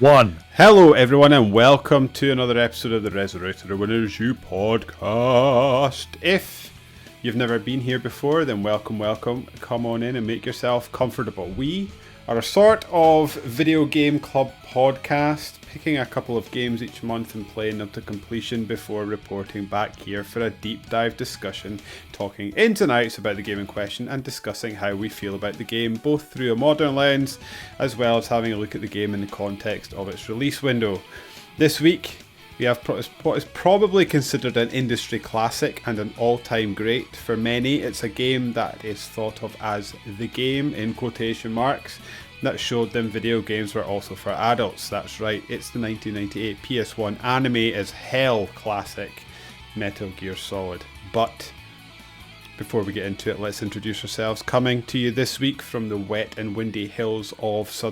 One. Hello everyone and welcome to another episode of the Resurrected Winners You podcast. If you've never been here before, then welcome. Come on in and make yourself comfortable. We are a sort of video game club podcast, picking a couple of games each month and playing them to completion before reporting back here for a deep dive discussion, talking ins and outs about the game in question and discussing how we feel about the game, both through a modern lens as well as having a look at the game in the context of its release window. This week we have what is probably considered an industry classic and an all-time great. For many, it's a game that is thought of as the game, in quotation marks, that showed them video games were also for adults. That's right, it's the 1998 PS1 anime as hell classic Metal Gear Solid. But before we get into it, let's introduce ourselves. Coming to you this week from the wet and windy hills of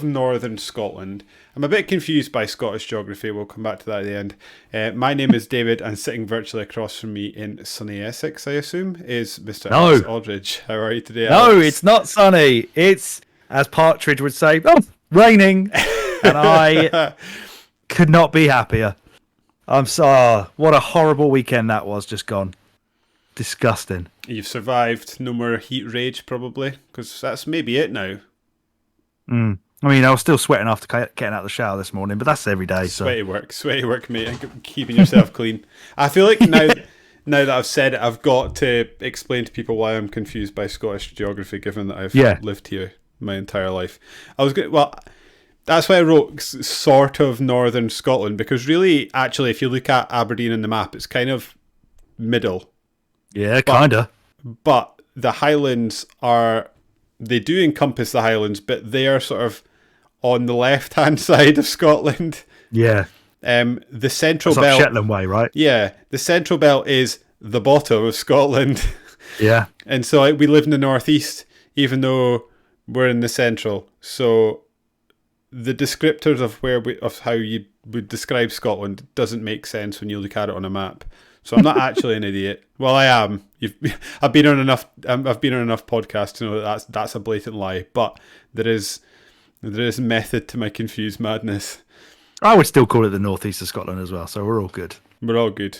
northern Scotland. I'm a bit confused by Scottish geography. We'll come back to that at the end. My name is David, and sitting virtually across from me in sunny Essex, I assume, is Mr. Alex Aldridge. How are you today, Alex? No, it's not sunny. It's, as Partridge would say, raining. And I could not be happier. I'm sorry. What a horrible weekend that was just gone. Disgusting. You've survived. No more heat rage, probably, because that's maybe it now. I mean, I was still sweating after getting out of the shower this morning, but that's every day. Sweaty work, mate, and keeping yourself clean. I feel like now that I've said it, I've got to explain to people why I'm confused by Scottish geography, given that I've lived here my entire life. That's why I wrote sort of northern Scotland, because really, actually, if you look at Aberdeen on the map, it's kind of middle. Yeah, kinda. But the Highlands they do encompass the Highlands, but they are sort of on the left-hand side of Scotland. Yeah. The Central Belt. Shetland way, right? Yeah. The Central Belt is the bottom of Scotland. Yeah. And so we live in the northeast, even though we're in the central. So the descriptors of how you would describe Scotland doesn't make sense when you look at it on a map. So I'm not actually an idiot. Well, I am. I've been on enough podcasts to know that's a blatant lie. But there is method to my confused madness. I would still call it the northeast of Scotland as well. So we're all good. We're all good.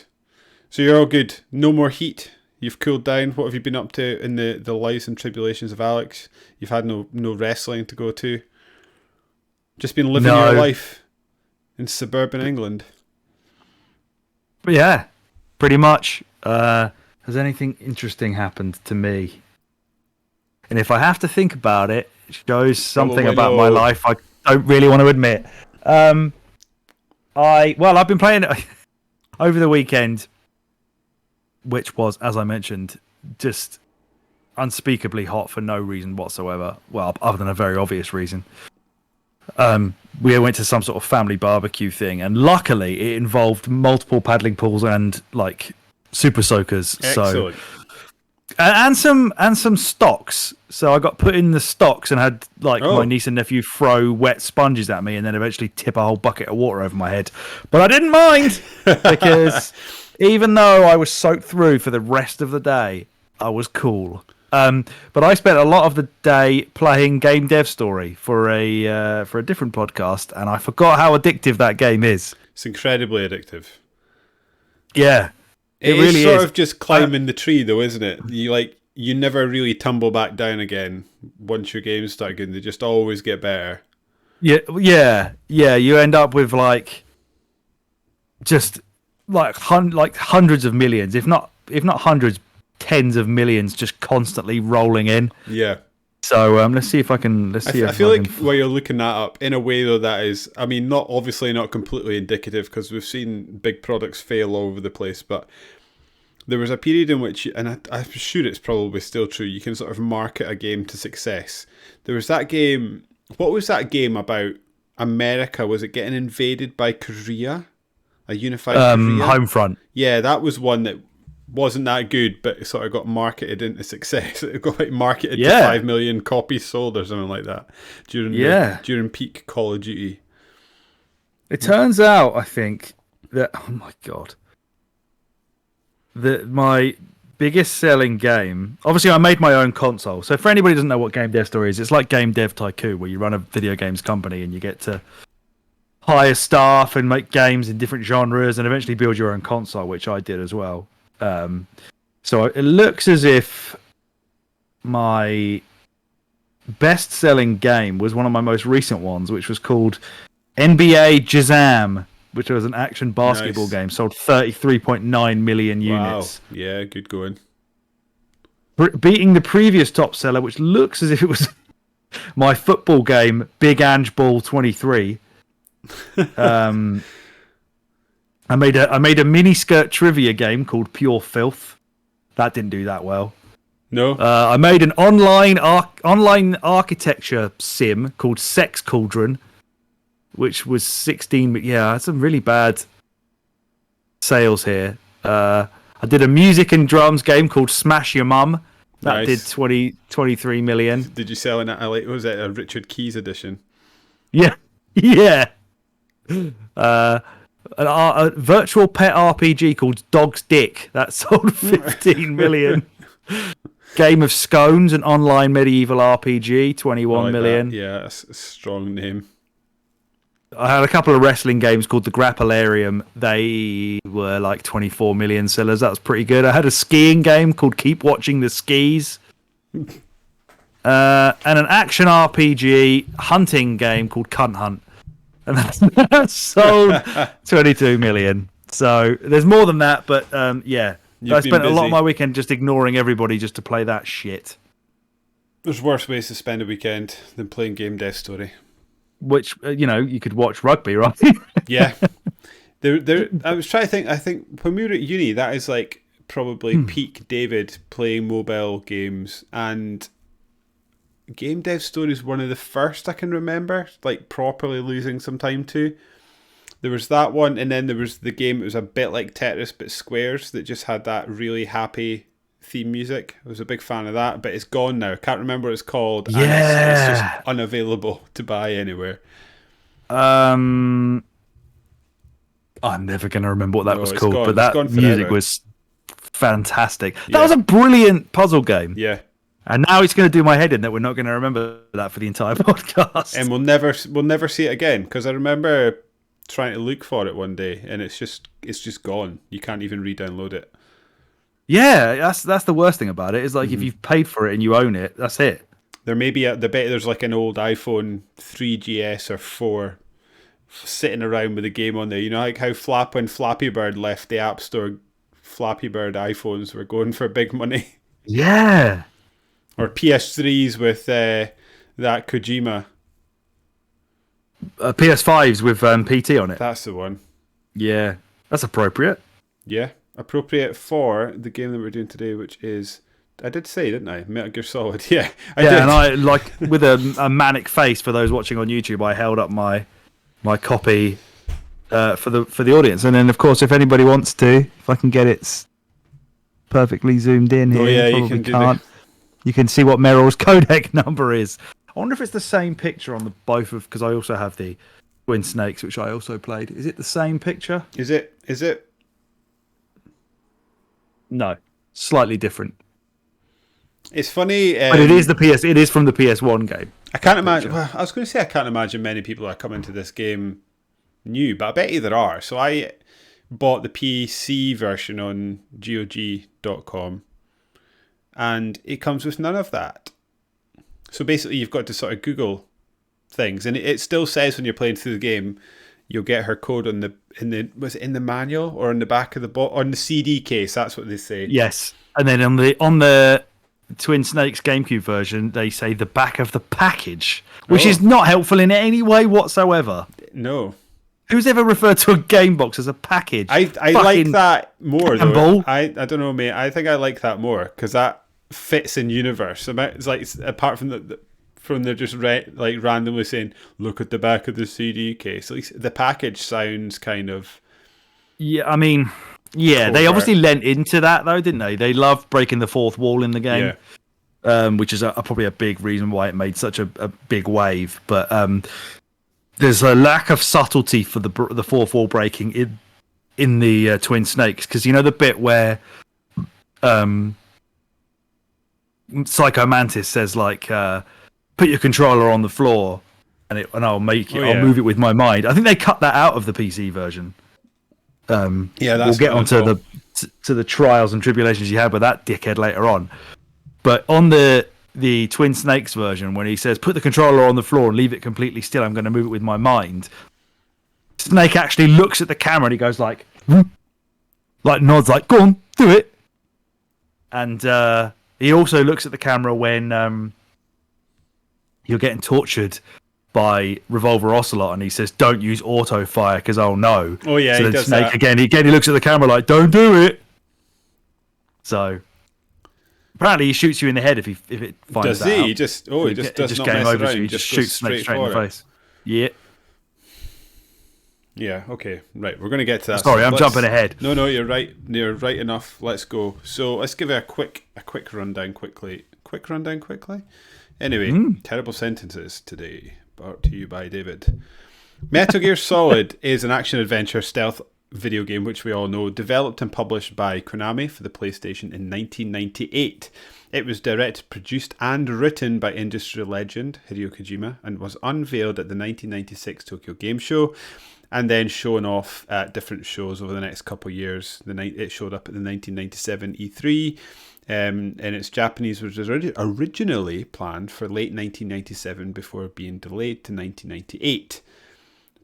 So you're all good. No more heat. You've cooled down. What have you been up to in the lives and tribulations of Alex? You've had no wrestling to go to. Just been living your life in suburban England. Yeah. Pretty much. Has anything interesting happened to me? And if I have to think about it, it shows something about my life I don't really want to admit. I've been playing over the weekend, which was, as I mentioned, just unspeakably hot for no reason whatsoever. Well, other than a very obvious reason. We went to some sort of family barbecue thing, and luckily it involved multiple paddling pools and like super soakers. Excellent. And some stocks. So I got put in the stocks and had my niece and nephew throw wet sponges at me, and then eventually tip a whole bucket of water over my head. But I didn't mind because even though I was soaked through for the rest of the day, I was cool. But I spent a lot of the day playing Game Dev Story for a different podcast, and I forgot how addictive that game is. It's incredibly addictive. Yeah, it really is. Sort of just climbing the tree, though, isn't it? You never really tumble back down again once your games start getting. They just always get better. Yeah. You end up with hundreds of millions, if not hundreds. Tens of millions just constantly rolling in. Yeah. So let's see if I can. I feel like while you're looking that up, in a way though, that is, I mean, not completely indicative, because we've seen big products fail all over the place. But there was a period in which, and I'm sure it's probably still true, you can sort of market a game to success. There was that game. What was that game about? America, was it getting invaded by Korea? A unified Korea? Homefront. Yeah, that was one that wasn't that good, but it sort of got marketed into success. It got marketed to 5 million copies sold or something like that during peak Call of Duty. It turns out, I think, that, oh my god, that my biggest selling game. Obviously, I made my own console. So for anybody who doesn't know what Game Dev Story is, it's like Game Dev Tycoon, where you run a video games company and you get to hire staff and make games in different genres and eventually build your own console, which I did as well. So it looks as if my best-selling game was one of my most recent ones, which was called NBA Jazam, which was an action basketball game, sold 33.9 million units. Wow. Yeah, good going. Beating the previous top seller, which looks as if it was my football game, Big Ange Ball 23. I made a mini-skirt trivia game called Pure Filth. That didn't do that well. No. I made an online architecture sim called Sex Cauldron, which was 16. Yeah, that's some really bad sales here. I did a music and drums game called Smash Your Mum. That did 23 million. Did you sell it? Was it a Richard Keys edition? Yeah. Yeah. A virtual pet RPG called Dog's Dick. That sold 15 million. Game of Scones, an online medieval RPG, 21 million. That. Yeah, that's a strong name. I had a couple of wrestling games called the Grapplearium. They were like 24 million sellers. That was pretty good. I had a skiing game called Keep Watching the Skis. And an action RPG hunting game called Cunt Hunt. And that's sold 22 million. So there's more than that, but yeah. I spent a lot of my weekend just ignoring everybody just to play that shit. There's worse ways to spend a weekend than playing Game Dev Story. Which, you could watch rugby, right? Yeah. I was trying to think, I think when we were at uni, that is like probably peak David playing mobile games, and Game Dev Story is one of the first I can remember, like properly losing some time to. There was that one, and then there was the game, it was a bit like Tetris, but squares, that just had that really happy theme music. I was a big fan of that, but it's gone now. I can't remember what it's called. Yeah. And it's just unavailable to buy anywhere. I'm never going to remember what that was called, but that music was fantastic. Yeah. That was a brilliant puzzle game. Yeah. And now it's going to do my head in that we're not going to remember that for the entire podcast. And we'll never see it again, because I remember trying to look for it one day, and it's just gone. You can't even re-download it. Yeah, that's the worst thing about it. Is like if you've paid for it and you own it, that's it. There may be there's like an old iPhone 3GS or 4 sitting around with a game on there. You know, like how when Flappy Bird left the App Store, Flappy Bird iPhones were going for big money. Yeah. Or PS3s with that Kojima. PS5s with PT on it. That's the one. Yeah, that's appropriate. Yeah, appropriate for the game that we're doing today, which is, I did say, didn't I? Metal Gear Solid. Yeah, I did. And I, like, with a manic face for those watching on YouTube, I held up my copy for the audience, and then of course, if anybody wants to, if I can get it perfectly zoomed in here, you can see what Meryl's codec number is. I wonder if it's the same picture on the both of, because I also have the Twin Snakes, which I also played. Is it the same picture? Is it? No, slightly different. It's funny, but it is It is from the PS1 game. I can't imagine. Well, I was going to say I can't imagine many people that come into this game new, but I bet you there are. So I bought the PC version on GOG.com, and it comes with none of that. So basically, you've got to sort of Google things, and it still says when you're playing through the game, you'll get her code in the manual or on the back of on the CD case. That's what they say. Yes, and then on the Twin Snakes GameCube version, they say the back of the package, which is not helpful in any way whatsoever. No. Who's ever referred to a game box as a package? I like that more, though. I don't know, mate. I think I like that more because that fits in universe. It's like, apart from they're just randomly saying, look at the back of the CD case. At least the package sounds kind of... Yeah, I mean... Yeah, they obviously lent into that, though, didn't they? They love breaking the fourth wall in the game, which is probably a big reason why it made such a big wave. But there's a lack of subtlety for the fourth wall breaking in the Twin Snakes, because you know the bit where Psycho Mantis says like, put your controller on the floor, and I'll make it. I'll move it with my mind. I think they cut that out of the PC version. We'll get onto the trials and tribulations you had with that dickhead later on. But on the Twin Snakes version, when he says put the controller on the floor and leave it completely still, I'm going to move it with my mind. Snake actually looks at the camera and he goes like nods like, go on, do it. And he also looks at the camera when you're getting tortured by Revolver Ocelot, and he says, "Don't use auto fire because I'll know." Oh yeah, so he then does Snake that. again. He looks at the camera like, "Don't do it." So apparently, he shoots you in the head if it finds does he? out. He just does not game mess over. around. So he just shoots Snake straight in the face. Yeah. Yeah. Okay. Right. We're going to get to that. Sorry, I'm jumping ahead. No, you're right. You're right enough. Let's go. So let's give it a quick rundown quickly. Anyway, terrible sentences today. Brought to you by David. Metal Gear Solid is an action-adventure stealth video game which we all know, developed and published by Konami for the PlayStation in 1998. It was directed, produced and written by industry legend Hideo Kojima and was unveiled at the 1996 Tokyo Game Show and then shown off at different shows over the next couple of years. It showed up at the 1997 E3. And its Japanese was originally planned for late 1997 before being delayed to 1998.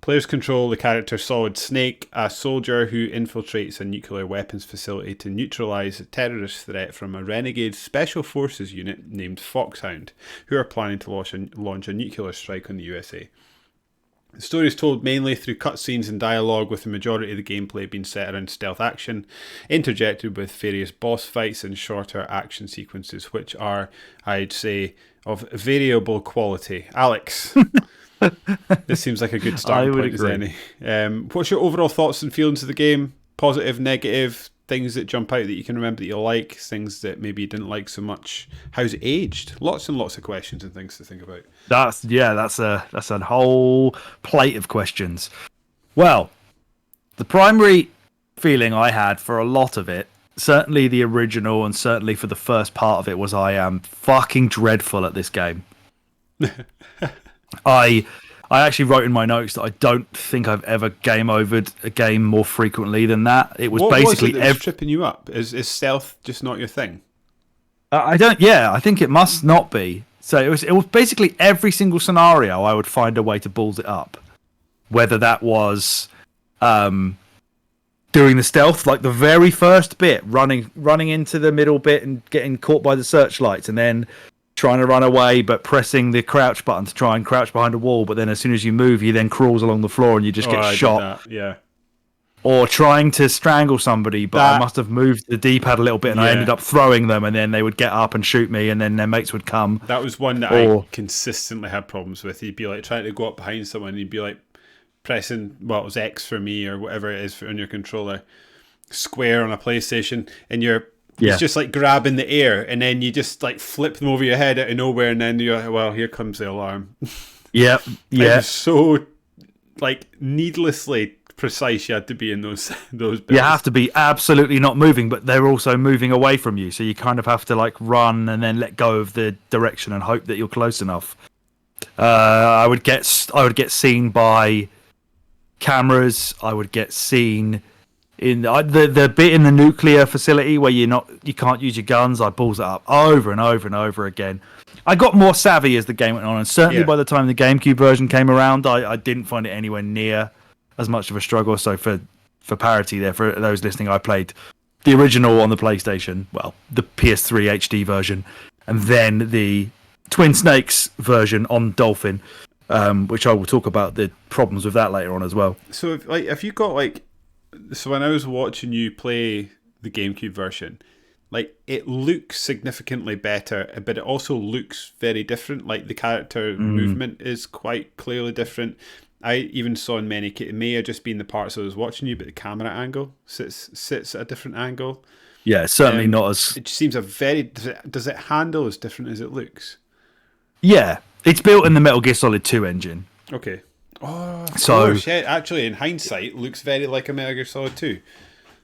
Players control the character Solid Snake, a soldier who infiltrates a nuclear weapons facility to neutralize a terrorist threat from a renegade special forces unit named Foxhound, who are planning to launch a nuclear strike on the USA. The story is told mainly through cutscenes and dialogue, with the majority of the gameplay being set around stealth action, interjected with various boss fights and shorter action sequences, which are, I'd say, of variable quality. Alex, this seems like a good starting point as any. What's your overall thoughts and feelings of the game? Positive, negative, things that jump out that you can remember that you like, things that maybe you didn't like so much. How's it aged? Lots and lots of questions and things to think about. That's a whole plate of questions. Well, the primary feeling I had for a lot of it, certainly the original and certainly for the first part of it, was I am fucking dreadful at this game. I actually wrote in my notes that I don't think I've ever game overed a game more frequently than that. It was basically was tripping you up. Is stealth just not your thing? I think it must not be. So it was basically every single scenario I would find a way to balls it up. Whether that was doing the stealth, like the very first bit, running into the middle bit and getting caught by the searchlights, and then trying to run away but pressing the crouch button to try and crouch behind a wall, but then as soon as you move, he then crawls along the floor and you just get shot. Yeah. Or trying to strangle somebody, but I must have moved the D-pad a little bit and I ended up throwing them, and then they would get up and shoot me, and then their mates would come. That was one that I consistently had problems with. You'd be like trying to go up behind someone and you'd be like pressing, well, it was X for me or whatever it is on your controller, square on a PlayStation, and it's just like grabbing the air, and then you just like flip them over your head out of nowhere, and then you're like, well, here comes the alarm. Yeah. It's so like needlessly precise you had to be in those bits. You have to be absolutely not moving, but they're also moving away from you, so you kind of have to like run and then let go of the direction and hope that you're close enough. I would get seen by cameras. I would get seen in the bit in the nuclear facility where you can't use your guns. I balls it up over and over and over again. I got more savvy as the game went on, and certainly by the time the GameCube version came around, I didn't find it anywhere near as much of a struggle. So for parity there, for those listening, I played the original on the PlayStation, well, the PS3 HD version, and then the Twin Snakes version on Dolphin, which I will talk about the problems with that later on as well. So if you got like, so when I was watching you play the GameCube version, like it looks significantly better, but it also looks very different. Like the character movement is quite clearly different. I even saw in many cases, it may have just been the parts I was watching you, but the camera angle sits at a different angle. Yeah, certainly not as... It seems does it handle as different as it looks? Yeah, it's built in the Metal Gear Solid 2 engine. Okay. Oh, of course. Yeah, actually, in hindsight, looks very like a Metal Gear Solid 2.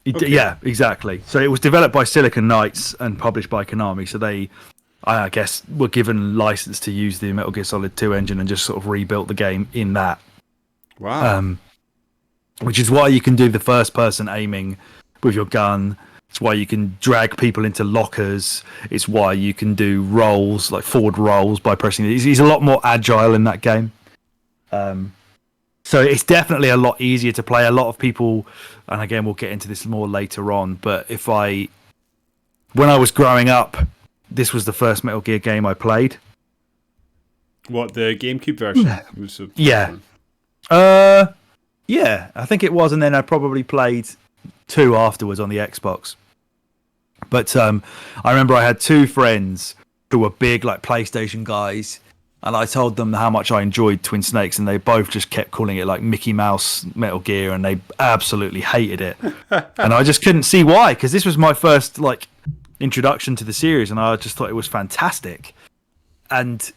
Yeah, exactly. So it was developed by Silicon Knights and published by Konami. So they, I guess, were given license to use the Metal Gear Solid 2 engine and just sort of rebuilt the game in that. Wow. Which is why you can do the first-person aiming with your gun. It's why you can drag people into lockers. It's why you can do rolls, like forward rolls, by pressing. He's a lot more agile in that game. So it's definitely a lot easier to play. A lot of people, and again, we'll get into this more later on, but when I was growing up, this was the first Metal Gear game I played. What, the GameCube version? Yeah. Yeah, I think it was, and then I probably played 2 afterwards on the Xbox. But I remember I had 2 friends who were big, like, PlayStation guys, and I told them how much I enjoyed Twin Snakes, and they both just kept calling it like Mickey Mouse Metal Gear, and they absolutely hated it. And I just couldn't see why, because this was my first like introduction to the series, and I just thought it was fantastic. And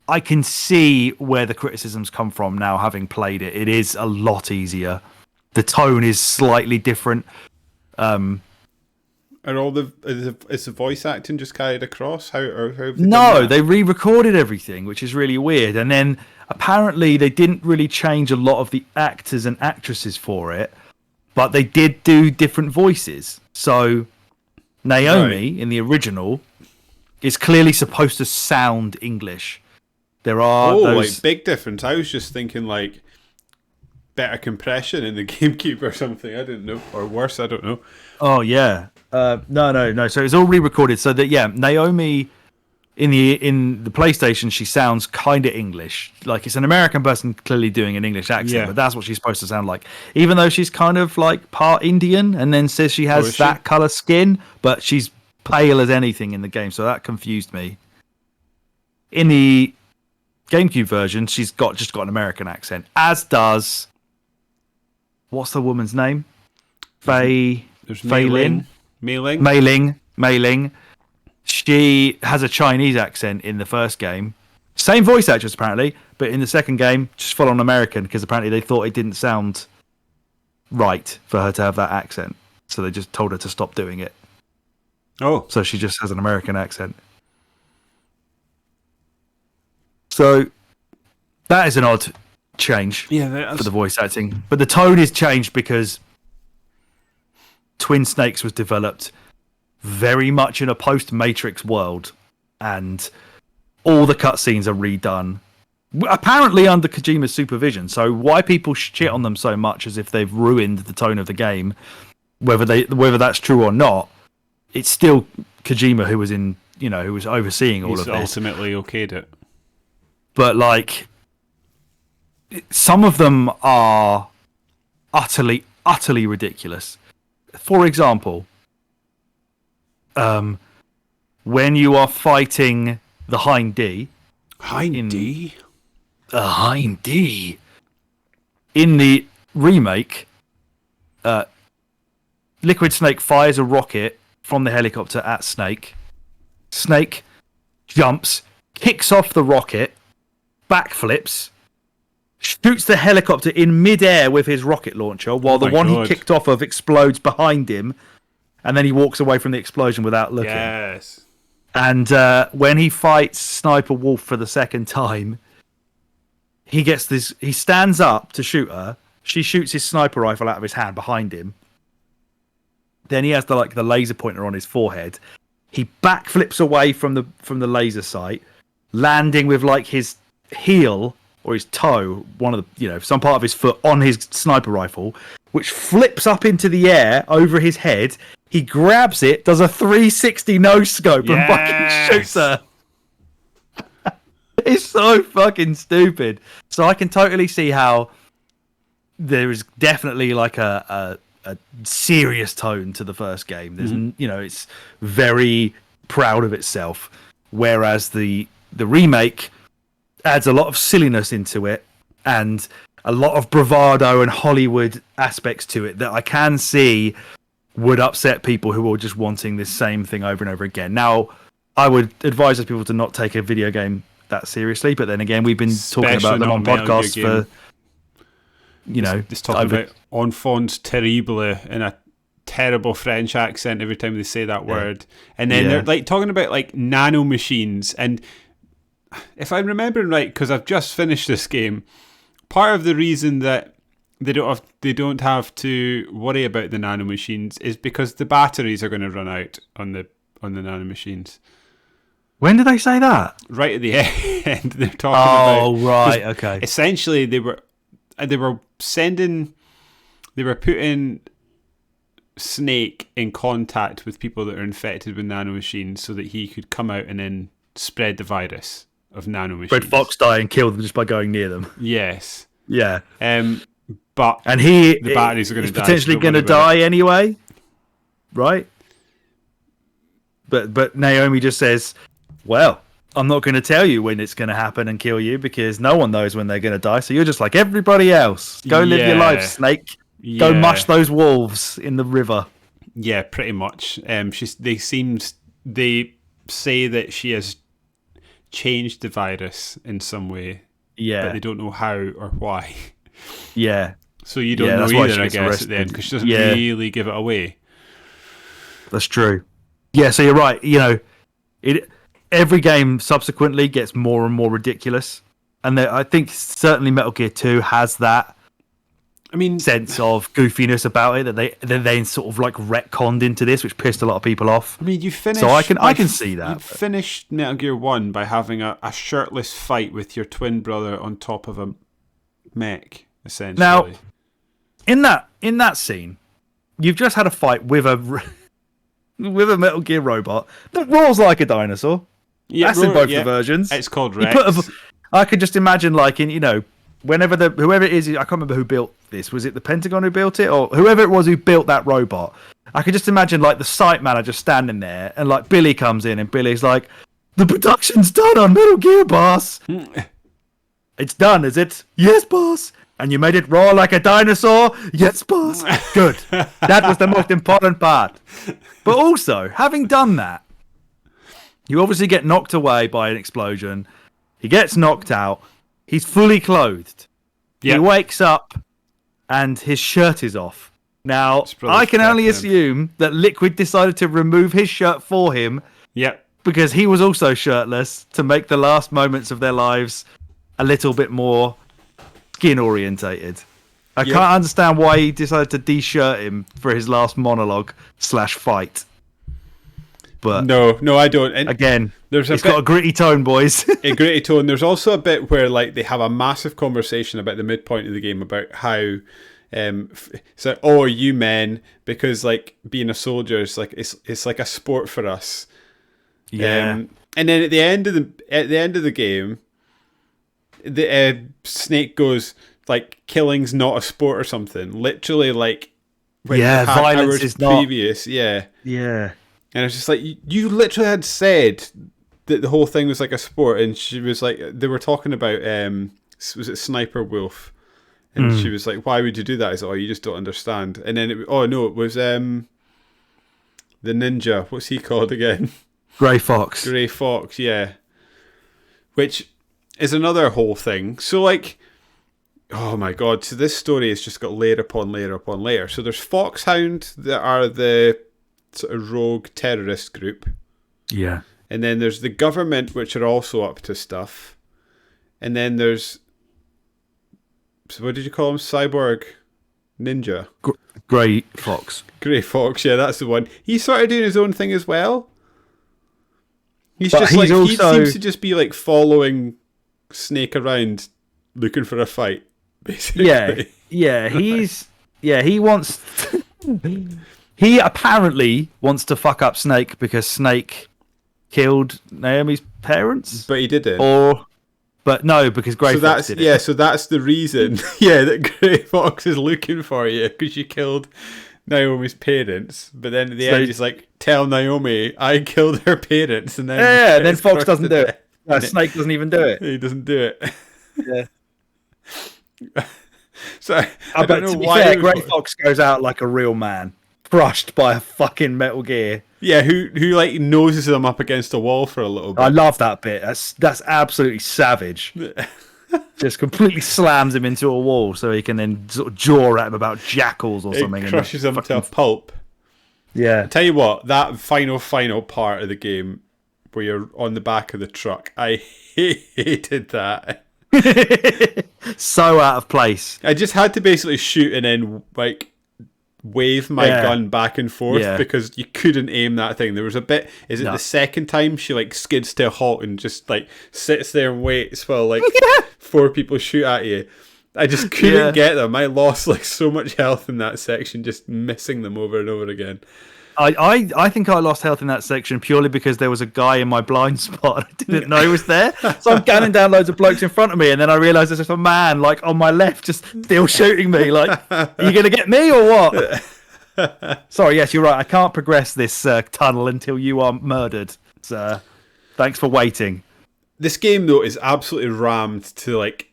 I can see where the criticisms come from now, having played it. It is a lot easier. The tone is slightly different. Is the voice acting just carried across? How No, they re-recorded everything, which is really weird. And then apparently they didn't really change a lot of the actors and actresses for it, but they did do different voices. So Naomi in the original is clearly supposed to sound English. There are like big difference. I was just thinking like better compression in the GameCube or something. I didn't know, or worse, I don't know. Oh yeah. No. So it's all re-recorded. So that Naomi in the PlayStation, she sounds kind of English. Like it's an American person clearly doing an English accent, but that's what she's supposed to sound like. Even though she's kind of like part Indian, and then says she has that color skin, but she's pale as anything in the game. So that confused me. In the GameCube version, she's just got an American accent, as does what's the woman's name? Fei Lin. Mei Ling. She has a Chinese accent in the first game. Same voice actress apparently, but in the second game, just full on American, because apparently they thought it didn't sound right for her to have that accent. So they just told her to stop doing it. Oh. So she just has an American accent. So that is an odd change for the voice acting. But the tone is changed because Twin Snakes was developed very much in a post-Matrix world, and all the cutscenes are redone, apparently under Kojima's supervision. So why people shit on them so much as if they've ruined the tone of the game, whether that's true or not, it's still Kojima who was overseeing all of this. Ultimately okayed it. But like, some of them are utterly ridiculous. For example, when you are fighting the Hind D, in the remake, Liquid Snake fires a rocket from the helicopter at Snake. Snake jumps, kicks off the rocket, backflips, shoots the helicopter in midair with his rocket launcher, while the one he kicked off of explodes behind him, and then he walks away from the explosion without looking. Yes. And when he fights Sniper Wolf for the second time, he stands up to shoot her. She shoots his sniper rifle out of his hand behind him. Then he has the laser pointer on his forehead. He backflips away from the laser sight, landing with like his heel or his toe, one of the some part of his foot on his sniper rifle, which flips up into the air over his head. He grabs it, does a 360 no scope, and fucking shoots her. It's so fucking stupid. So I can totally see how there is definitely like a serious tone to the first game. There's it's very proud of itself, whereas the remake adds a lot of silliness into it and a lot of bravado and Hollywood aspects to it that I can see would upset people who are just wanting this same thing over and over again. Now, I would advise those people to not take a video game that seriously, but then again, we've been talking about them on podcasts for just talking about enfants terribles in a terrible French accent every time they say that word. And then they're like talking about like nano machines. And if I'm remembering right, because I've just finished this game, part of the reason that they don't have to worry about the nano machines is because the batteries are going to run out on the nano machines. When did they say that? Right at the end, they're talking about. Oh, right, okay. Essentially, they were putting Snake in contact with people that are infected with nanomachines so that he could come out and then spread the virus of nanomachines. Red Fox die and kill them just by going near them. Yes. Yeah. But the batteries are going to die. Potentially going to die anyway, right? But Naomi just says, "Well, I'm not going to tell you when it's going to happen and kill you because no one knows when they're going to die. So you're just like everybody else. Go live your life, Snake. Go mush those wolves in the river." Yeah, pretty much. They say that she has changed the virus in some way. Yeah, but they don't know how or why. Yeah. So you don't know either, I guess, at the end, because she doesn't really give it away. That's true. Yeah, so you're right. You know, every game subsequently gets more and more ridiculous, and I think certainly Metal Gear 2 has that. Sense of goofiness about it that they sort of like retconned into this, which pissed a lot of people off. You finished. So I can see that. You finished Metal Gear 1 by having a shirtless fight with your twin brother on top of a mech, essentially. Now, in that scene, you've just had a fight with a Metal Gear robot that roars like a dinosaur. Yeah, that's in both the versions. It's called Rex. I could just imagine, like whenever whoever it is, I can't remember who built this. Was it the Pentagon who built it, or whoever it was who built that robot? I could just imagine like the site manager standing there, and like Billy comes in, and Billy's like, "The production's done on Metal Gear, boss." It's done, is it? Yes, boss. And you made it roar like a dinosaur? Yes, boss. Good. That was the most important part. But also, having done that, you obviously get knocked away by an explosion. He gets knocked out. He's fully clothed. Yep. He wakes up and his shirt is off. Now, I can only assume that Liquid decided to remove his shirt for him. Yep. Because he was also shirtless to make the last moments of their lives a little bit more skin orientated. I can't understand why he decided to de-shirt him for his last monologue / fight. But no, I don't. And again, it's got a gritty tone, boys. A gritty tone. There's also a bit where like they have a massive conversation about the midpoint of the game about how you men, because like being a soldier is like it's like a sport for us. Yeah. And then at the end of the game, the Snake goes like, killing's not a sport or something. Literally, like violence is previous. Not. Yeah. And it's just like, you literally had said that the whole thing was like a sport, and she was like, they were talking about was it Sniper Wolf, and she was like, why would you do that? I said, you just don't understand. And then it was the ninja. What's he called again? Grey Fox. Grey Fox, yeah. Which is another whole thing. So like, oh my god, so this story has just got layer upon layer upon layer. So there's Foxhound that are the sort of rogue terrorist group. Yeah. And then there's the government, which are also up to stuff. And then there's, so what did you call him? Cyborg Ninja? Grey Fox. Grey Fox, yeah, that's the one. He's sort of doing his own thing as well. He seems to just be like following Snake around looking for a fight, basically. He wants... He apparently wants to fuck up Snake because Snake killed Naomi's parents. But he didn't. But no, because Grey Fox did it. Yeah, so that's the reason. that Grey Fox is looking for you, because you killed Naomi's parents. But then at the end, he's like, tell Naomi I killed her parents. And then and then Fox doesn't do it. No, Snake doesn't even do it. He doesn't do it. Yeah. So I don't know why. Grey Fox goes out like a real man. Crushed by a fucking Metal Gear. Yeah, who like noses him up against a wall for a little bit. I love that bit. That's absolutely savage. Just completely slams him into a wall so he can then sort of jaw at him about jackals or something. It crushes him to a pulp. Yeah. I tell you what, that final part of the game where you're on the back of the truck, I hated that. So out of place. I just had to basically shoot and then like wave my gun back and forth because you couldn't aim that thing. There was a bit. Is it the second time she like skids to a halt and just like sits there and waits while like 4 people shoot at you? I just couldn't get them. I lost like so much health in that section, just missing them over and over again. I think I lost health in that section purely because there was a guy in my blind spot I didn't know he was there. So I'm gunning down loads of blokes in front of me, and then I realised there's just a man like on my left just still shooting me. Like, are you going to get me or what? Sorry, yes, you're right. I can't progress this tunnel until you are murdered. So, thanks for waiting. This game, though, is absolutely rammed to like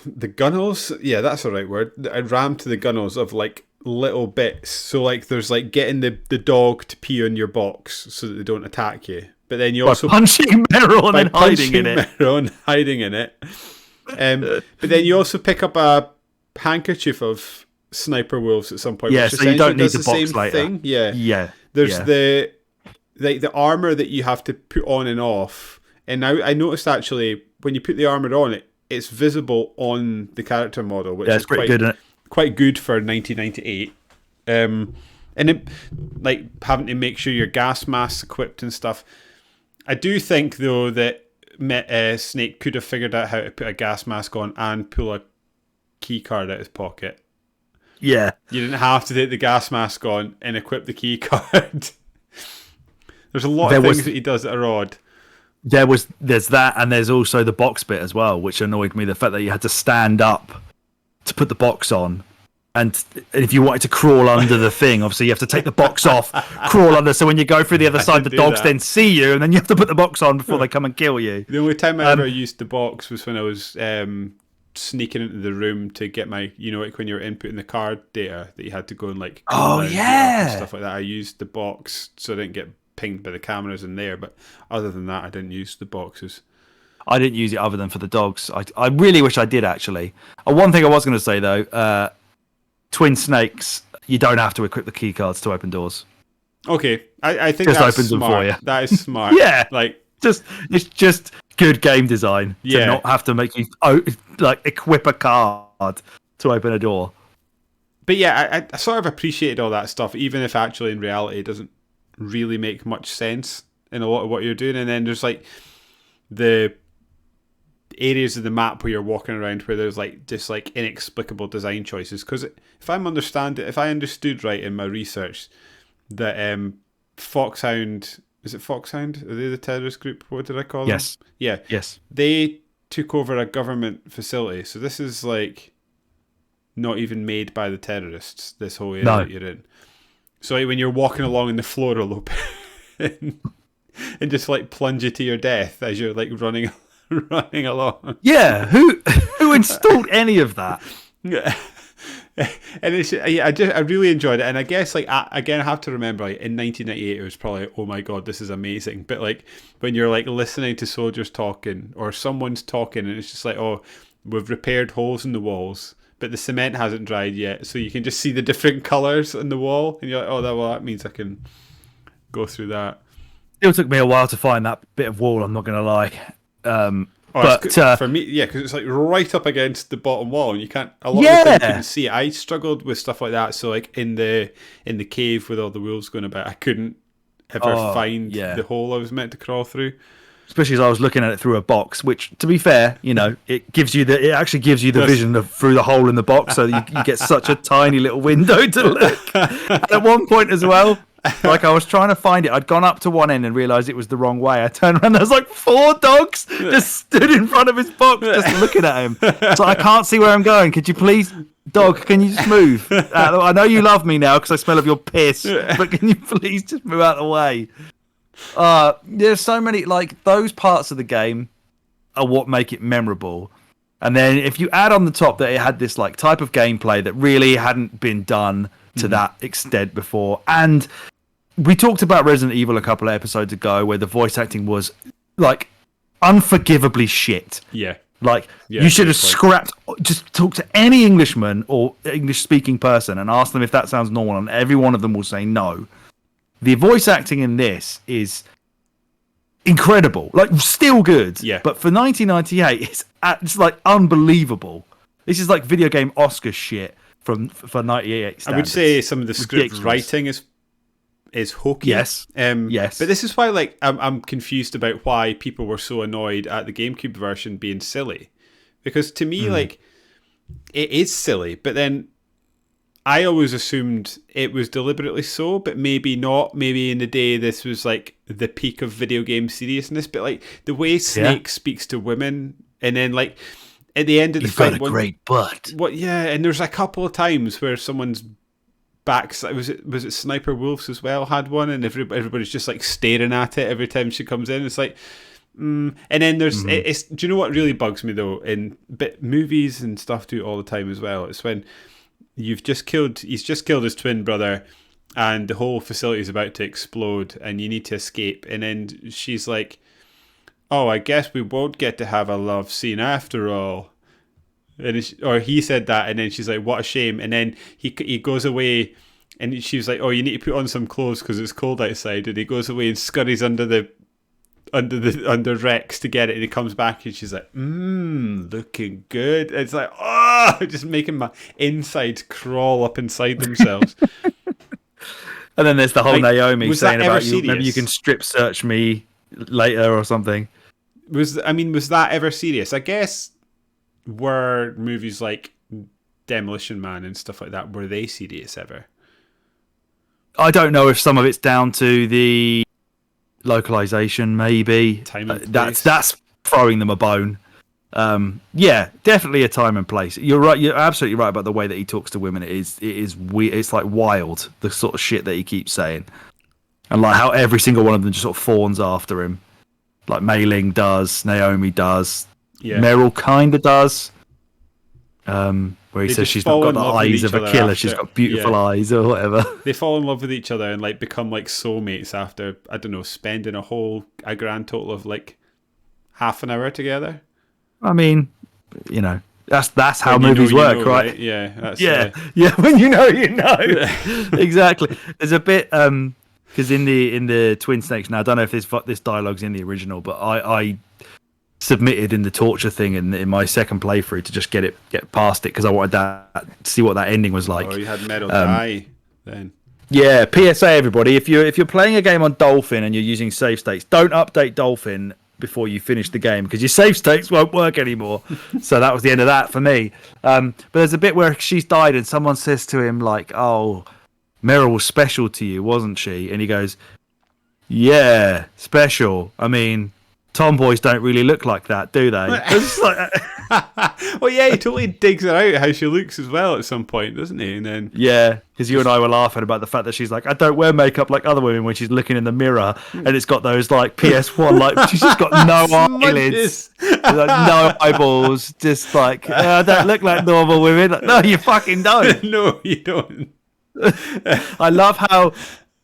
the gunnels. Yeah, that's the right word. Rammed to the gunnels of like little bits. So like there's like getting the dog to pee on your box so that they don't attack you, but then you also punching Meryl and then hiding in it. But then you also pick up a handkerchief of sniper wolves at some point. Yeah, which so you don't need the same box later. Thing. Yeah. There's the armor that you have to put on and off, and now I noticed actually when you put the armor on, it's visible on the character model, which is pretty good. Quite good for 1998, and it, like having to make sure your gas mask's equipped and stuff. I do think though that Snake could have figured out how to put a gas mask on and pull a key card out of his pocket. Yeah, you didn't have to take the gas mask on and equip the key card. There's a lot of things that he does that are odd. There's that, and there's also the box bit as well, which annoyed me. The fact that you had to stand up to put the box on, and if you wanted to crawl under the thing, obviously you have to take the box off, crawl under, so when you go through the other side the dogs then see you, and then you have to put the box on before they come and kill you. The only time I ever used the box was when I was sneaking into the room to get my, like when you're inputting the card data that you had to go and like and stuff like that. I used the box so I didn't get pinged by the cameras in there, but other than that I didn't use the boxes. I didn't use it other than for the dogs. I really wish I did, actually. One thing I was going to say, though, Twin Snakes, you don't have to equip the key cards to open doors. Okay, I think just that's opens smart. Them for you. That is smart. Yeah, it's just good game design to not have to make you equip a card to open a door. But yeah, I sort of appreciated all that stuff, even if actually in reality it doesn't really make much sense in a lot of what you're doing. And then there's like the areas of the map where you're walking around where there's like just like inexplicable design choices, because if I understood right in my research that Foxhound, is it Foxhound, are they the terrorist group? What did I call them? Yes, they took over a government facility, so this is like not even made by the terrorists, this whole area that you're in. So like, when you're walking along and the floor will open and just like plunge you to your death as you're like running along. Yeah, who installed any of that? Yeah, and it's I really enjoyed it, and I guess like again I have to remember like in 1998 it was probably oh my god this is amazing, but like when you're like listening to soldiers talking or someone's talking and it's just like oh we've repaired holes in the walls but the cement hasn't dried yet, so you can just see the different colours on the wall and you're like oh that means I can go through that. It took me a while to find that bit of wall, I'm not going to lie. For me, yeah, because it's like right up against the bottom wall, and you can't. A lot of the time you couldn't see it. I struggled with stuff like that. So, like in the cave with all the wolves going about, I couldn't ever find the hole I was meant to crawl through. Especially as I was looking at it through a box, which, to be fair, it actually gives you the vision of through the hole in the box, so you get such a tiny little window to look. And at one point as well, like I was trying to find it, I'd gone up to one end and realised it was the wrong way. I turned around, there was like 4 dogs just stood in front of his box, just looking at him. So I can't see where I'm going. Could you please, dog? Can you just move? I know you love me now because I smell of your piss, but can you please just move out of the way? There's so many, like, those parts of the game are what make it memorable. And then if you add on the top that it had this like type of gameplay that really hadn't been done to that extent before, and we talked about Resident Evil a couple of episodes ago where the voice acting was like unforgivably shit. Yeah. Like you should have scrapped, just talk to any Englishman or English speaking person and ask them if that sounds normal, and every one of them will say no. the voice acting in this is incredible, like still good. Yeah. But for 1998, it's like unbelievable. This is like video game Oscar shit for 98 standards. I would say some of the script Ridiculous. writing is hokey. Yes. Yes. But this is why, like, I'm confused about why people were so annoyed at the GameCube version being silly, because to me, like, it is silly. But then I always assumed it was deliberately so, but maybe not. Maybe in the day this was like the peak of video game seriousness. But like the way Snake speaks to women, and then like at the end of the fight, got a great butt. What? Yeah, and there's a couple of times where someone's back. Was it Sniper Wolves as well had one, and everybody's just like staring at it every time she comes in. It's like. And then there's it's. Do you know what really bugs me though? But movies and stuff do it all the time as well. It's when he's just killed his twin brother, and the whole facility is about to explode, and you need to escape. And then she's like, "Oh, I guess we won't get to have a love scene after all." And he said that, and then she's like, "What a shame." And then he goes away, and she was like, "Oh, you need to put on some clothes because it's cold outside." And he goes away and scurries under Rex to get it, and he comes back and she's like, looking good. It's like, just making my insides crawl up inside themselves. And then there's the whole Naomi saying about serious? Maybe you can strip search me later or something. Was that ever serious? I guess were movies like Demolition Man and stuff like that, were they serious ever? I don't know if some of it's down to the localization, maybe. Time and place. That's throwing them a bone. Yeah, definitely a time and place. You're right. You're absolutely right about the way that he talks to women. It is weird. It's like wild, the sort of shit that he keeps saying, and like how every single one of them just sort of fawns after him. Like Mei Ling does, Naomi does, Meryl kind of does. Where he says she's not got the eyes of a killer, she's got beautiful eyes or whatever. They fall in love with each other and like become like soulmates after, I don't know, spending a grand total of like half an hour together. I mean, you know, that's how movies work, right? Yeah, that's, yeah. When you know, you know. Exactly. There's a bit because in the Twin Snakes, now I don't know if this dialogue's in the original, but I submitted in the torture thing in my second playthrough to just get past it because I wanted to see what that ending was like. Oh, you had Metal die then. Yeah, PSA everybody, if you're playing a game on Dolphin and you're using save states, don't update Dolphin before you finish the game because your save states won't work anymore. So that was the end of that for me. But there's a bit where she's died and someone says to him like, "Oh, Meryl was special to you, wasn't she?" And he goes, "Yeah, special. I mean, tomboys don't really look like that, do they?" Well, yeah, he totally digs her out how she looks as well at some point, doesn't he? And then because you and I were laughing about the fact that she's like, "I don't wear makeup like other women," when she's looking in the mirror and it's got those like PS1 like she's just got no eyelids, like, no eyeballs, just like I don't look like normal women. Like, no, you fucking don't. No, you don't. I love how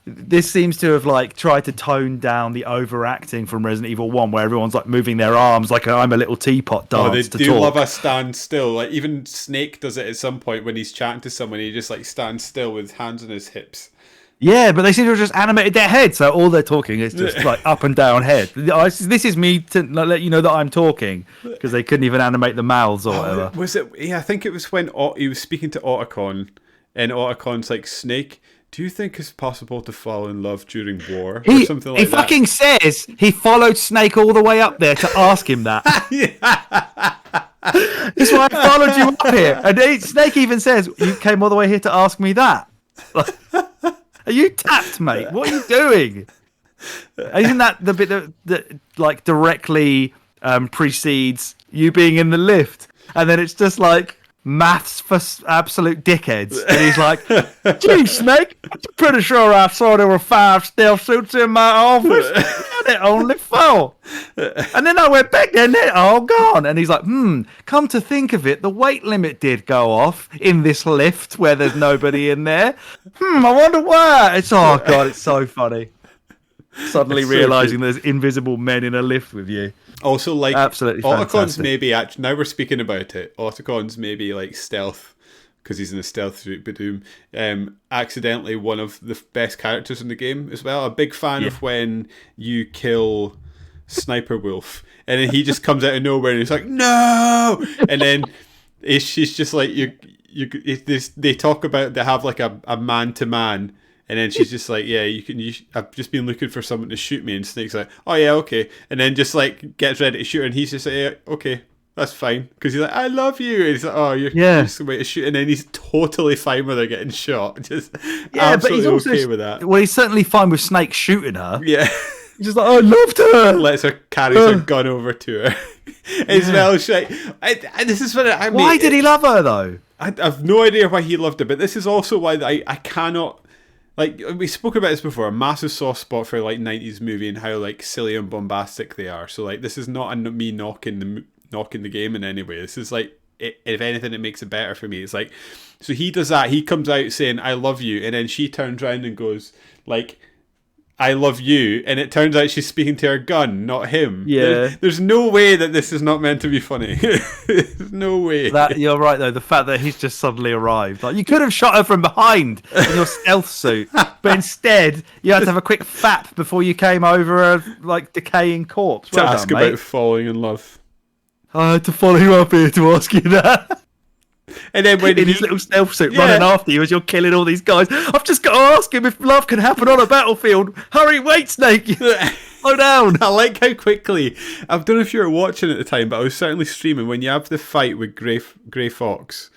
this seems to have like tried to tone down the overacting from Resident Evil 1 where everyone's like moving their arms like I'm a little teapot dance they do love a stand still. Like even Snake does it at some point when he's chatting to someone, he just like stands still with hands on his hips. Yeah, but they seem to have just animated their head, so all they're talking is just like up and down head. This is me to let you know that I'm talking because they couldn't even animate the mouths or whatever. Was it? Yeah, I think it was when he was speaking to Otacon, and Otacon's like, "Snake, do you think it's possible to fall in love during war?" Or something like that. He fucking says he followed Snake all the way up there to ask him that. That's why I followed you up here. And Snake even says, "You came all the way here to ask me that." Are you tapped, mate? What are you doing? Isn't that the bit that like directly precedes you being in the lift? And then it's just like maths for absolute dickheads. And he's like, "Gee, Snake, I'm pretty sure I saw there were 5 stealth suits in my office. There only 4. And then I went back there and they're all gone." And he's like, "Come to think of it, the weight limit did go off in this lift where there's nobody in there. I wonder why." It's God, it's so funny. Suddenly realising there's invisible men in a lift with you. Also, like, absolutely Otacon's fantastic. maybe, now we're speaking about it, Otacon's maybe like stealth because he's in a stealth suit. Badoom, accidentally one of the best characters in the game as well. A big fan of when you kill Sniper Wolf, and then he just comes out of nowhere and he's like, "No!" And then she's just like, they talk about, they have like a man to man. And then she's just like, yeah, I've just been looking for someone to shoot me. And Snake's like, oh yeah, okay. And then just like gets ready to shoot her, and he's just like, yeah, okay, that's fine. Because he's like, I love you. And he's like, oh, you're just way to shoot. And then he's totally fine with her getting shot. Just absolutely, but he's also okay with that. Well, he's certainly fine with Snake shooting her. Yeah. He's just like, oh, I loved her. Lets her carry her gun over to her. As well, she's like, this is what I mean. Why did he love her though? I have no idea why he loved her, but this is also why I cannot. Like, we spoke about this before, a massive soft spot for like 90s movie and how like silly and bombastic they are. So like, this is not me knocking the game in any way. This is like, if anything, it makes it better for me. It's like, so he does that. He comes out saying, I love you. And then she turns around and goes like, I love you. And it turns out she's speaking to her gun, not him. Yeah. There's no way that this is not meant to be funny. There's no way. You're right, though. The fact that he's just suddenly arrived. Like, you could have shot her from behind in your stealth suit, but instead you had to have a quick fap before you came over a like decaying corpse. To ask about falling in love. I had to follow you up here to ask you that. And then when in his little stealth suit running after you as you're killing all these guys. I've just got to ask him if love can happen on a battlefield. Hurry, wait, Snake. Slow down. I like how quickly, I don't know if you were watching at the time, but I was certainly streaming when you have the fight with Grey Fox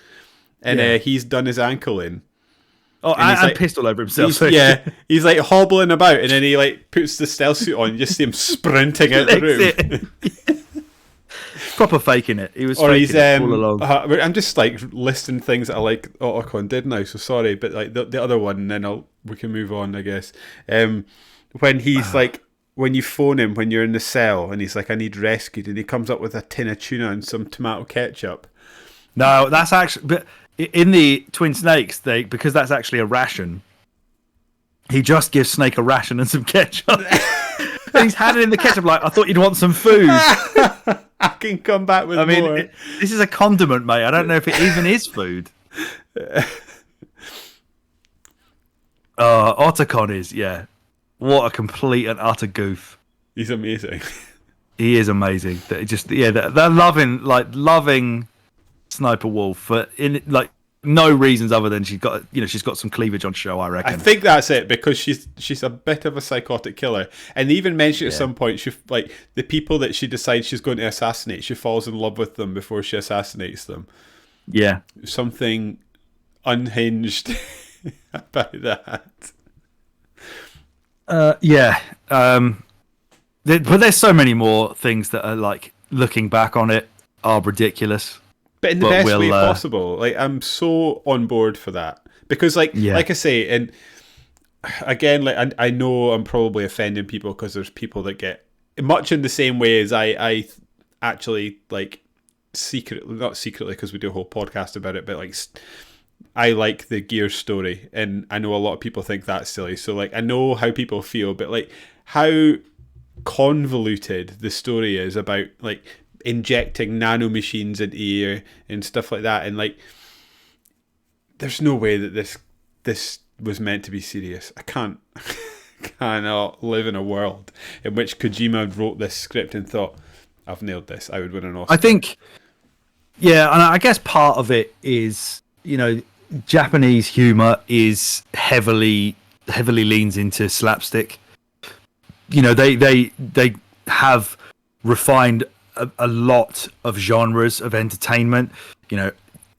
and he's done his ankle in. Oh, and like, pissed all over himself. He's like hobbling about, and then he like puts the stealth suit on. You just see him sprinting out the room. Proper faking it. He was faking it all along. I'm just like listing things that I like Otacon did now, so sorry, but like the other one, and then we can move on, I guess. When he's like, when you phone him when you're in the cell, and he's like, I need rescued, and he comes up with a tin of tuna and some tomato ketchup. No, that's actually, but in the Twin Snakes, because that's actually a ration, he just gives Snake a ration and some ketchup. And he's handing in the ketchup like, I thought you'd want some food. I can come back with more. This is a condiment, mate. I don't know if it even is food. Otacon is, yeah. What a complete and utter goof. He's amazing. He is amazing. They're loving Sniper Wolf for no reasons other than she's got some cleavage on show, I reckon. I think that's it, because she's a bit of a psychotic killer, and they even mention at some point she like the people that she decides she's going to assassinate, she falls in love with them before she assassinates them. Yeah, something unhinged about that. But there's so many more things that are like, looking back on it, are ridiculous. But in the best way possible. Like, I'm so on board for that. Because, like I say, and again, like I know I'm probably offending people, because there's people that get much in the same way as I actually, like, not secretly, because we do a whole podcast about it, but like, I like the Gears story, and I know a lot of people think that's silly. So, like, I know how people feel, but like, how convoluted the story is about, like, injecting nanomachines into you and stuff like that, and like, there's no way that this was meant to be serious. I cannot live in a world in which Kojima wrote this script and thought, I've nailed this, I would win an Oscar. I think, and I guess part of it is, Japanese humor is heavily leans into slapstick. They have refined a lot of genres of entertainment.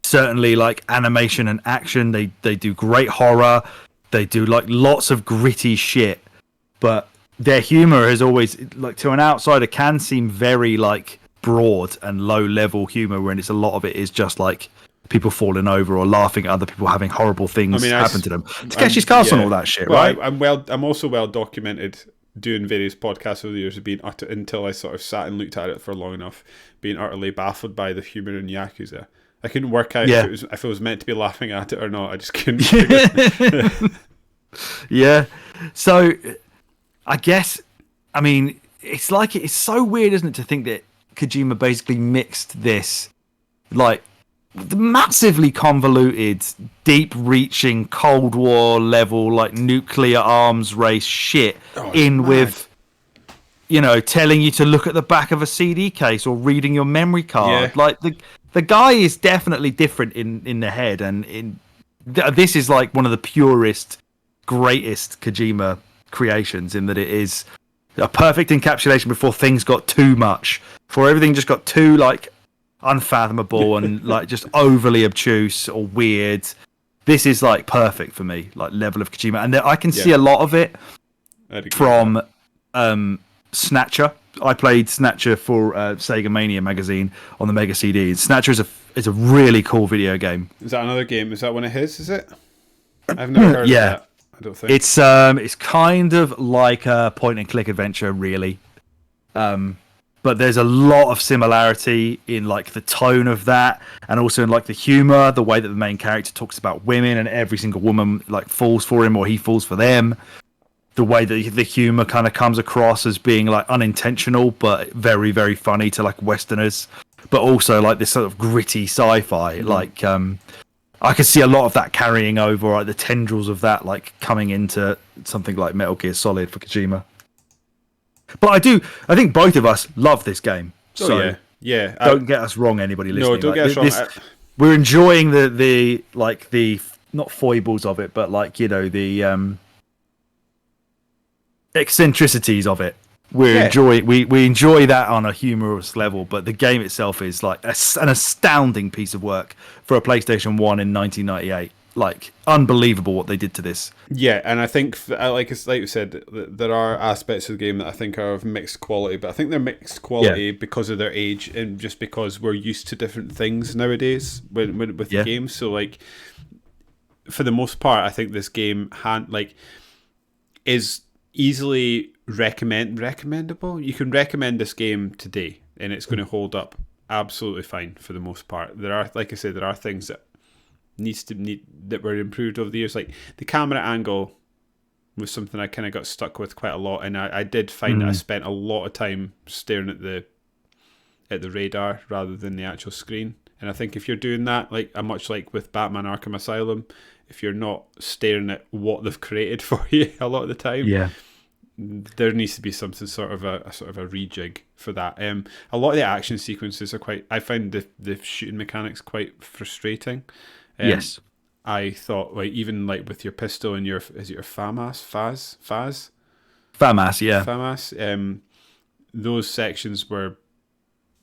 Certainly like animation and action, they do great horror, they do like lots of gritty shit, but their humor has always, like, to an outsider, can seem very like broad and low level humor, when it's a lot of it is just like people falling over or laughing at other people having horrible things happen to them. Takeshi's Castle and all that shit, right? I'm also well documented doing various podcasts over the years of being until I sort of sat and looked at it for long enough, being utterly baffled by the humor in Yakuza. I couldn't work out if it was meant to be laughing at it or not. I just couldn't figure Yeah. So I guess, it's so weird, isn't it, to think that Kojima basically mixed this like the massively convoluted, deep-reaching Cold War level, like nuclear arms race shit with, telling you to look at the back of a CD case or reading your memory card. Yeah. Like the guy is definitely different in the head, and this is like one of the purest, greatest Kojima creations in that it is a perfect encapsulation before things got too much, before everything just got too like unfathomable and like just overly obtuse or weird. This is like perfect for me, like level of Kojima, and I can see a lot of it from Snatcher. I played Snatcher for Sega Mania magazine on the Mega CD. Snatcher is a really cool video game. Is that another game? Is that one of his? Is it? I've never heard of that. I don't think it's kind of like a point and click adventure, really. But there's a lot of similarity in like the tone of that, and also in like the humor, the way that the main character talks about women, and every single woman like falls for him or he falls for them. The way that the humor kind of comes across as being like unintentional, but very, very funny to like Westerners, but also like this sort of gritty sci-fi. Like, I could see a lot of that carrying over, like the tendrils of that, like coming into something like Metal Gear Solid for Kojima. But I think both of us love this game. So yeah. Don't get us wrong, anybody listening. No, don't get us wrong. We're enjoying the not foibles of it, but like, the eccentricities of it. We enjoy that on a humorous level, but the game itself is like an astounding piece of work for a PlayStation 1 in 1998. Like, unbelievable what they did to this. Yeah, and I think, like you said, there are aspects of the game that I think are of mixed quality, but I think they're mixed quality because of their age and just because we're used to different things nowadays with the game. So, like, for the most part, I think this game is easily recommendable. You can recommend this game today, and it's going to hold up absolutely fine for the most part. There are, like I said, there are things that that were improved over the years. Like the camera angle was something I kind of got stuck with quite a lot, and I did find that I spent a lot of time staring at the radar rather than the actual screen. And I think if you're doing that, like much like with Batman Arkham Asylum, if you're not staring at what they've created for you a lot of the time, there needs to be something sort of a rejig for that. A lot of the action sequences are I find the shooting mechanics quite frustrating. Yes, I thought like even like with your pistol and is it your FAMAS? FAMAS. Those sections where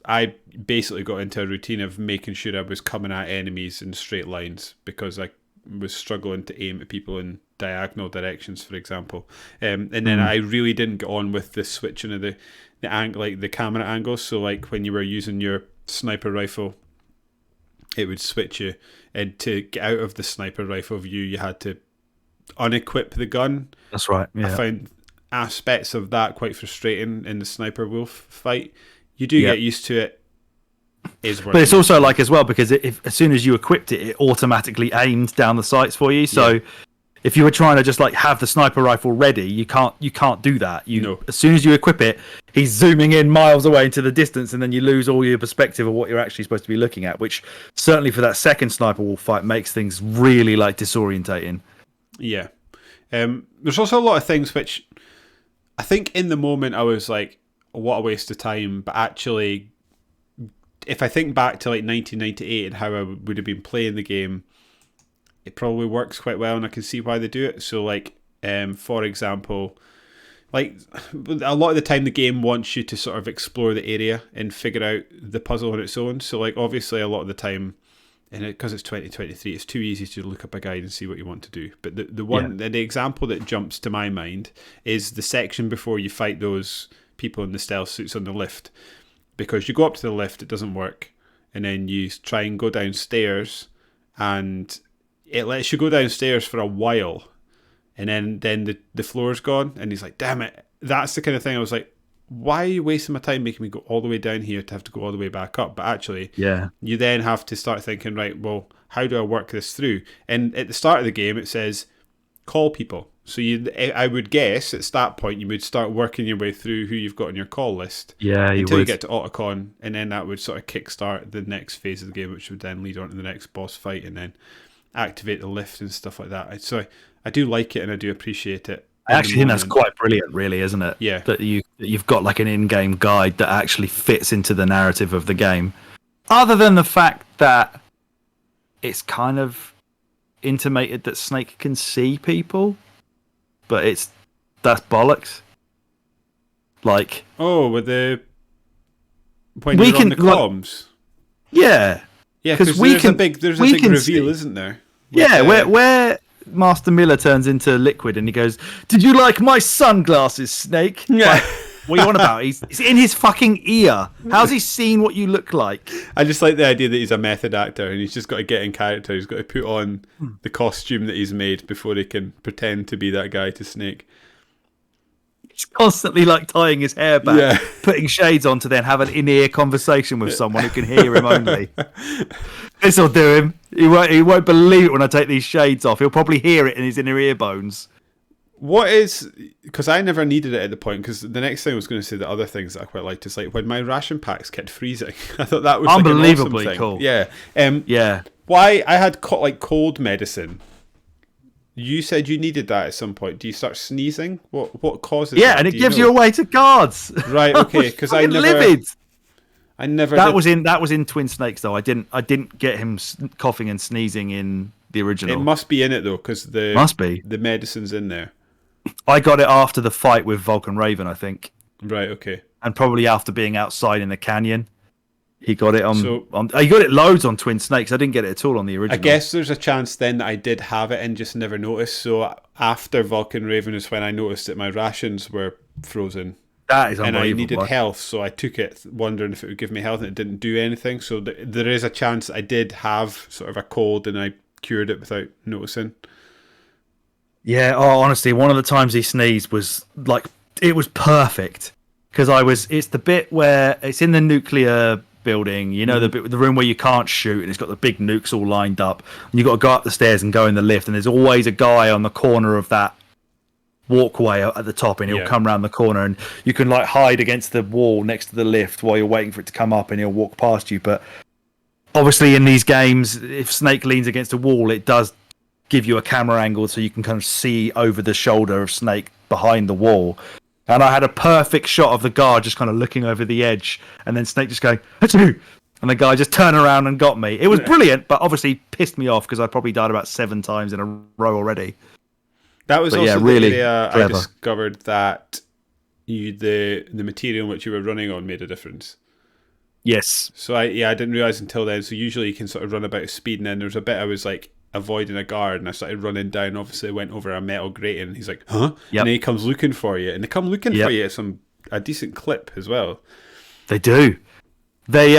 I basically got into a routine of making sure I was coming at enemies in straight lines because I was struggling to aim at people in diagonal directions, for example. And then I really didn't get on with the switching of the angle, like the camera angles. So like when you were using your sniper rifle, it would switch you, and to get out of the sniper rifle view, you had to unequip the gun. That's right. Yeah. I found aspects of that quite frustrating in the sniper wolf fight. You do get used to it. But it's also like as well because as soon as you equipped it, it automatically aimed down the sights for you. So if you were trying to just like have the sniper rifle ready, you can't do that. As soon as you equip it, he's zooming in miles away into the distance, and then you lose all your perspective of what you're actually supposed to be looking at, which certainly for that second sniper wolf fight makes things really like disorientating. Yeah. There's also a lot of things which I think in the moment I was like, what a waste of time, but actually if I think back to like 1998 and how I would have been playing the game, it probably works quite well, and I can see why they do it. So like for example, like a lot of the time the game wants you to sort of explore the area and figure out the puzzle on its own. So like obviously a lot of the time, and because it's 2023, it's too easy to look up a guide and see what you want to do. But the example that jumps to my mind is the section before you fight those people in the stealth suits on the lift, because you go up to the lift, it doesn't work, and then you try and go downstairs, and it lets you go downstairs for a while, and then the floor's gone, and he's like, damn it. That's the kind of thing I was like, why are you wasting my time making me go all the way down here to have to go all the way back up? But actually, you then have to start thinking, right, well, how do I work this through? And at the start of the game, it says, call people. So I would guess at that point you would start working your way through who you've got on your call list. Yeah, until you get to Otacon, and then that would sort of kickstart the next phase of the game, which would then lead on to the next boss fight, and then activate the lift and stuff like that. So I do like it, and I do appreciate it. I actually think that's quite brilliant, really, isn't it? Yeah. That you've got like an in-game guide that actually fits into the narrative of the game. Other than the fact that it's kind of intimated that Snake can see people, but that's bollocks. Like, with the when you're on the comms. Yeah, because there's a big reveal, isn't there? Where Master Miller turns into liquid and he goes, "Did you like my sunglasses, Snake?" Yeah. Like, what are you on about? He's in his fucking ear. How's he seen what you look like? I just like the idea that he's a method actor and he's just got to get in character. He's got to put on the costume that he's made before he can pretend to be that guy to Snake. He's constantly like tying his hair back, putting shades on to then have an in-ear conversation with someone who can hear him only. This'll do him. He won't believe it when I take these shades off. He'll probably hear it in his inner ear bones. Because I never needed it at the point, because the next thing I was going to say, the other things that I quite liked is like when my ration packs kept freezing. I thought that was unbelievably like an awesome cool. Yeah. Why I had cold medicine. You said you needed that at some point. Do you start sneezing? What causes? Yeah, and it gives you away to guards. Right. Okay. Because I never. Livid. I never. That was in Twin Snakes though. I didn't get him coughing and sneezing in the original. It must be in it though, because the medicine's in there. I got it after the fight with Vulcan Raven, I think. Right. Okay. And probably after being outside in the canyon. He got it he got it loads on Twin Snakes. I didn't get it at all on the original. I guess there's a chance then that I did have it and just never noticed. So after Vulcan Raven is when I noticed that my rations were frozen. That is unbelievable. And I needed health, so I took it wondering if it would give me health, and it didn't do anything. So there is a chance I did have sort of a cold and I cured it without noticing. Yeah, honestly, one of the times he sneezed was like, it was perfect. Because it's the bit where it's in the nuclear building, the room where you can't shoot, and it's got the big nukes all lined up, and you've got to go up the stairs and go in the lift, and there's always a guy on the corner of that walkway at the top, and he'll come around the corner, and you can like hide against the wall next to the lift while you're waiting for it to come up, and he'll walk past you. But obviously in these games, if Snake leans against a wall, it does give you a camera angle so you can kind of see over the shoulder of Snake behind the wall. And I had a perfect shot of the guard just kind of looking over the edge, and then Snake just going, "Achoo!" And the guy just turned around and got me. It was brilliant, but obviously pissed me off because I probably died about 7 times in a row already. That was also really the area I discovered that the material in which you were running on made a difference. Yes. So I didn't realise until then. So usually you can sort of run about speed, and then there's a bit I was like avoiding a guard, and I started running down. Obviously, I went over a metal grating, and he's like, "Huh?" Yep. And then he comes looking for you, and they come looking for you at a decent clip as well. They do. They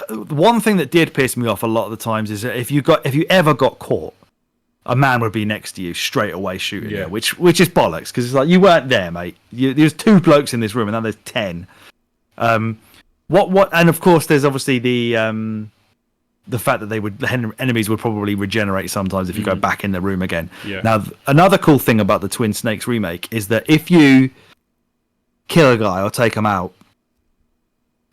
one thing that did piss me off a lot of the times is that if you ever got caught, a man would be next to you straight away shooting you, which is bollocks, because it's like, you weren't there, mate. There's 2 blokes in this room, and now there's 10. And of course, there's obviously the fact that the enemies would probably regenerate sometimes if you go back in the room again. Yeah. Now, another cool thing about the Twin Snakes remake is that if you kill a guy or take him out,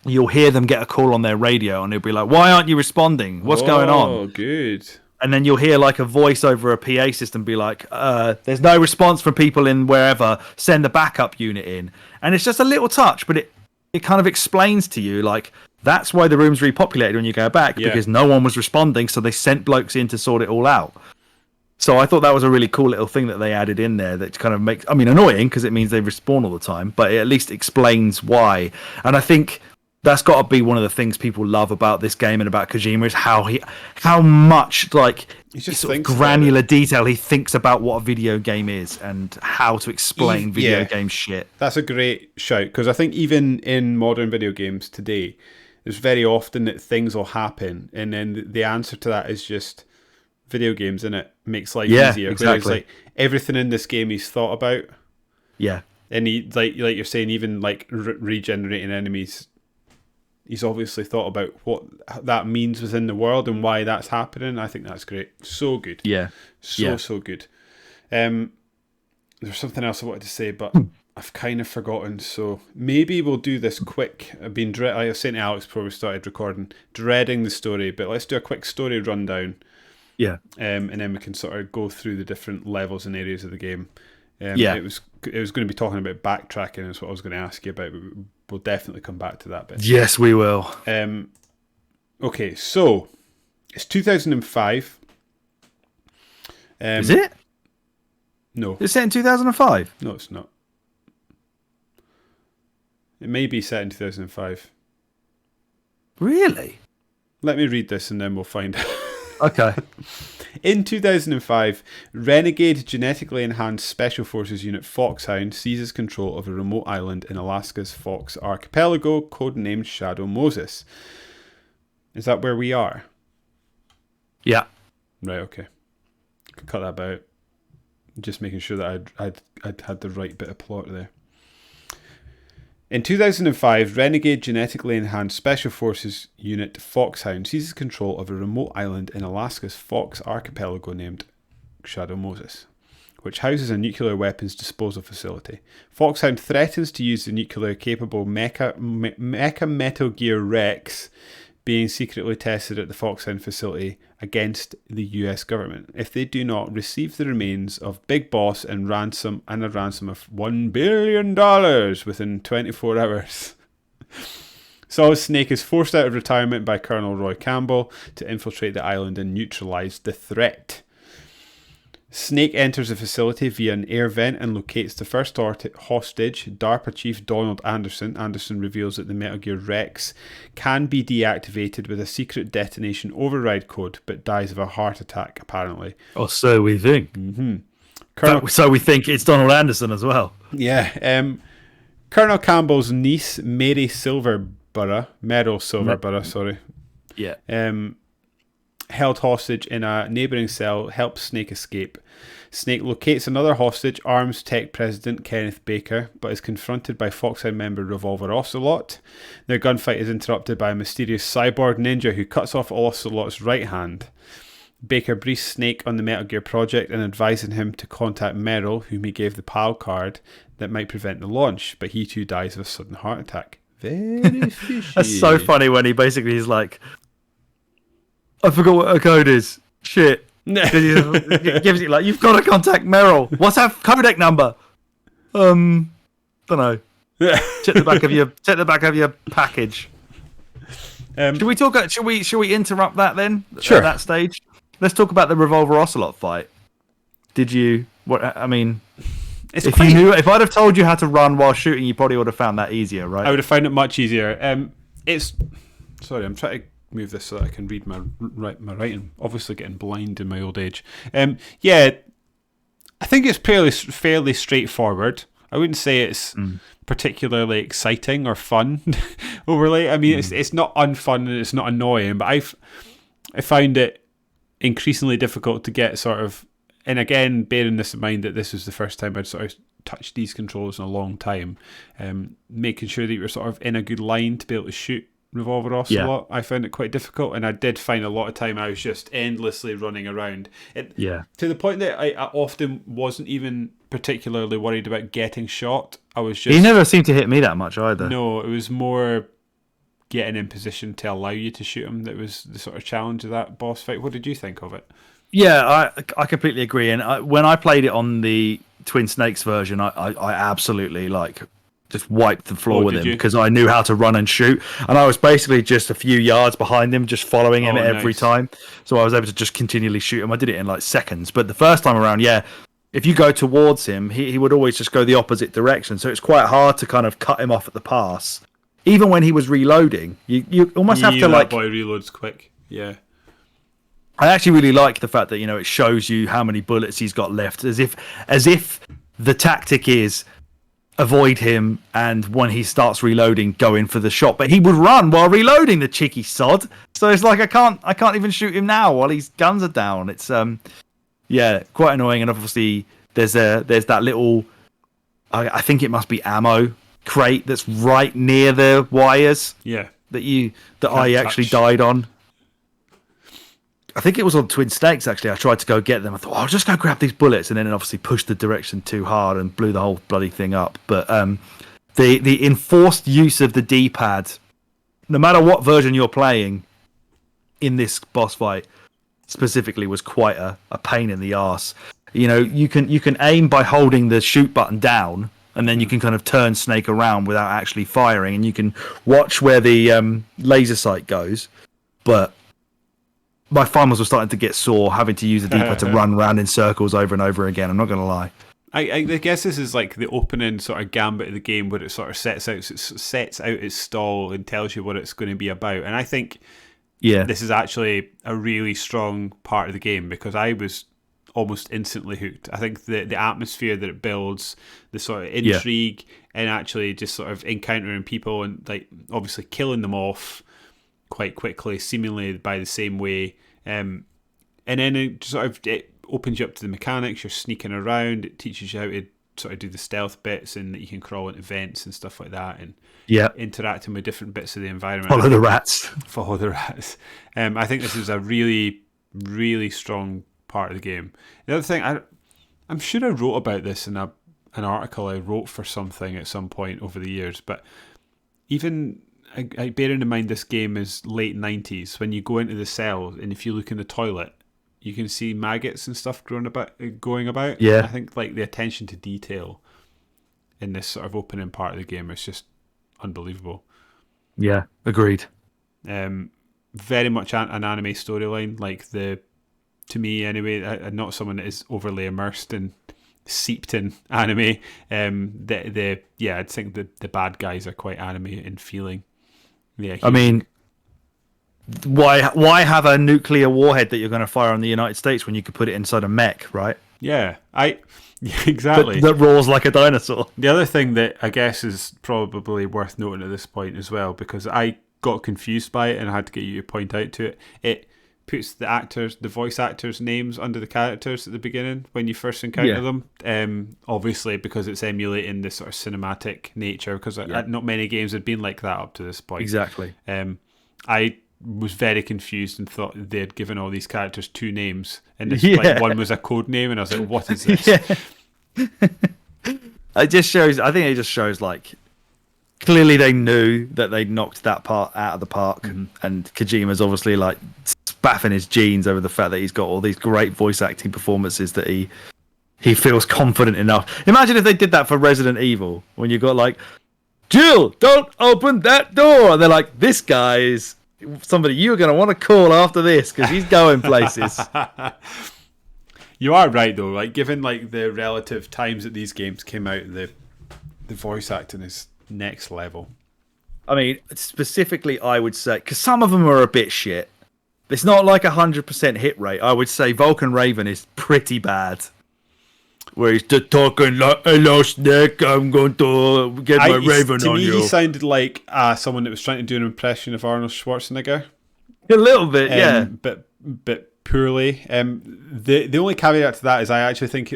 you'll hear them get a call on their radio, and they'll be like, "Why aren't you responding? What's going on?" Oh, good. And then you'll hear like a voice over a PA system be like, "There's no response from people in wherever. Send the backup unit in." And it's just a little touch, but it kind of explains to you like, that's why the room's repopulated when you go back, because no one was responding, so they sent blokes in to sort it all out. So I thought that was a really cool little thing that they added in there that kind of makes, annoying because it means they respawn all the time, but it at least explains why. And I think that's got to be one of the things people love about this game and about Kojima is how much like sort of granular detail he thinks about what a video game is and how to explain video game shit. That's a great shout, because I think even in modern video games today, there's very often that things will happen, and then the answer to that is just video games, innit? Makes life easier. Exactly. It's like everything in this game he's thought about. Yeah. And he, like you're saying, even like regenerating enemies, he's obviously thought about what that means within the world and why that's happening. I think that's great. So good. Yeah. So good. there's something else I wanted to say, but I've kind of forgotten. So maybe we'll do this quick. I've been I was saying to Alex before we started recording, dreading the story, but let's do a quick story rundown. Yeah. And then we can sort of go through the different levels and areas of the game. It was going to be talking about backtracking is what I was going to ask you about, but we'll definitely come back to that bit. Yes, we will. Okay, so it's 2005. Is it? No. It's set in 2005? No, it's not. It may be set in 2005. Really? Let me read this and then we'll find out. Okay. In 2005, renegade genetically enhanced Special Forces Unit Foxhound seizes control of a remote island in Alaska's Fox Archipelago, codenamed Shadow Moses. Is that where we are? Yeah. Right, okay. Cut that out. Just making sure that I'd had the right bit of plot there. In 2005, renegade genetically enhanced Special Forces Unit Foxhound seizes control of a remote island in Alaska's Fox Archipelago named Shadow Moses, which houses a nuclear weapons disposal facility. Foxhound threatens to use the nuclear-capable Mecha Metal Gear Rex being secretly tested at the Foxhound facility against the US government if they do not receive the remains of Big Boss and a ransom of $1 billion within 24 hours. Solid Snake is forced out of retirement by Colonel Roy Campbell to infiltrate the island and neutralize the threat. Snake enters the facility via an air vent and locates the first hostage, DARPA Chief Donald Anderson. Anderson reveals that the Metal Gear Rex can be deactivated with a secret detonation override code, but dies of a heart attack, apparently. Or so we think. Mm-hmm. So we think it's Donald Anderson as well. Yeah. Colonel Campbell's niece, Meryl Silverborough, Yeah. held hostage in a neighbouring cell, helps Snake escape. Snake locates another hostage, Arms Tech President Kenneth Baker, but is confronted by Foxhound member Revolver Ocelot. Their gunfight is interrupted by a mysterious cyborg ninja who cuts off Ocelot's right hand. Baker briefs Snake on the Metal Gear project and advising him to contact Merrill, whom he gave the PAL card that might prevent the launch, but he too dies of a sudden heart attack. Very fishy. That's so funny when he basically is like, I forgot what her code is. Shit. He gives it like, you've got to contact Merrill. What's our codec number? Don't know. Check the back of your package. Should we talk? Should we interrupt that then? Sure. At that stage, let's talk about the Revolver Ocelot fight. Did you? What I mean, if I'd have told you how to run while shooting, you probably would have found that easier, right? I would have found it much easier. Sorry, I'm trying to move this so that I can read my writing. Obviously, getting blind in my old age. Yeah, I think it's fairly straightforward. I wouldn't say it's particularly exciting or fun overly. I mean, it's not unfun and it's not annoying, but I find it increasingly difficult to get sort of. And again, bearing this in mind that this was the first time I'd sort of touched these controls in a long time, making sure that you were sort of in a good line to be able to shoot Revolver Ocelot, I found it quite difficult, and I did find a lot of time I was just endlessly running around. To the point that I often wasn't even particularly worried about getting shot. I was just. He never seemed to hit me that much either. No, it was more getting in position to allow you to shoot him that was the sort of challenge of that boss fight. What did you think of it? Yeah, I completely agree. And when I played it on the Twin Snakes version, I absolutely just wiped the floor with him because I knew how to run and shoot, and I was basically just a few yards behind him, just following him every time. So I was able to just continually shoot him. I did it in like seconds, but the first time around, if you go towards him, he would always just go the opposite direction. So it's quite hard to kind of cut him off at the pass. Even when he was reloading, you almost have to that boy reloads quick. Yeah. I actually really like the fact that it shows you how many bullets he's got left, as if the tactic is avoid him, and when he starts reloading, go in for the shot. But he would run while reloading, the cheeky sod. So it's like I can't even shoot him now while his guns are down. It's quite annoying. And obviously there's that little I think it must be ammo crate that's right near the wires. Yeah. That I actually died on. I think it was on Twin Snakes, actually. I tried to go get them. I thought, I'll just go grab these bullets. And then it obviously pushed the direction too hard and blew the whole bloody thing up. But the enforced use of the D-pad, no matter what version you're playing in this boss fight specifically, was quite a pain in the arse. You know, you can aim by holding the shoot button down, and then you can kind of turn Snake around without actually firing, and you can watch where the laser sight goes. But my thumbs were starting to get sore, having to use the D-pad to run around in circles over and over again. I'm not going to lie. I guess this is like the opening sort of gambit of the game, where it sort of sets out its stall and tells you what it's going to be about. And I think this is actually a really strong part of the game, because I was almost instantly hooked. I think the atmosphere that it builds, the sort of intrigue, and actually just sort of encountering people and like obviously killing them off quite quickly, seemingly by the same way, and then it opens you up to the mechanics. You're sneaking around. It teaches you how to sort of do the stealth bits, and that you can crawl into vents and stuff like that, and interacting with different bits of the environment. Follow the rats. I think this is a really, really strong part of the game. The other thing, I'm sure I wrote about this in an article I wrote for something at some point over the years, but even bearing in mind this game is late 90s, when you go into the cell and if you look in the toilet, you can see maggots and stuff going about. Yeah. I think like the attention to detail in this sort of opening part of the game is just unbelievable. Yeah, agreed. Very much an anime storyline, like to me anyway. I'm not someone that is overly immersed and seeped in anime. I'd think the bad guys are quite anime in feeling. Yeah, I mean, why have a nuclear warhead that you're going to fire on the United States when you could put it inside a mech, right? Yeah, exactly. That roars like a dinosaur. The other thing that I guess is probably worth noting at this point as well, because I got confused by it and I had to get you to point out to it, it puts the voice actors' names under the characters at the beginning when you first encounter them. Obviously, because it's emulating this sort of cinematic nature, because not many games had been like that up to this point. Exactly. I was very confused and thought they had given all these characters two names, and this, like, one was a code name, and I was like, what is this? I think it just shows like clearly they knew that they'd knocked that part out of the park, and Kojima's obviously like spaffing his jeans over the fact that he's got all these great voice acting performances that he feels confident enough. Imagine if they did that for Resident Evil, when you got like, Jill, don't open that door, and they're like, this guy is somebody you're going to want to call after this because he's going places. You are right though, like given like the relative times that these games came out, the voice acting is next level. I mean, specifically I would say, because some of them are a bit shit, it's not like 100% hit rate. I would say Vulcan Raven is pretty bad, where he's just talking like, hello Snake, I'm going to get my raven on you. To me he sounded like someone that was trying to do an impression of Arnold Schwarzenegger. A little bit, yeah, but poorly. The only caveat to that is I actually think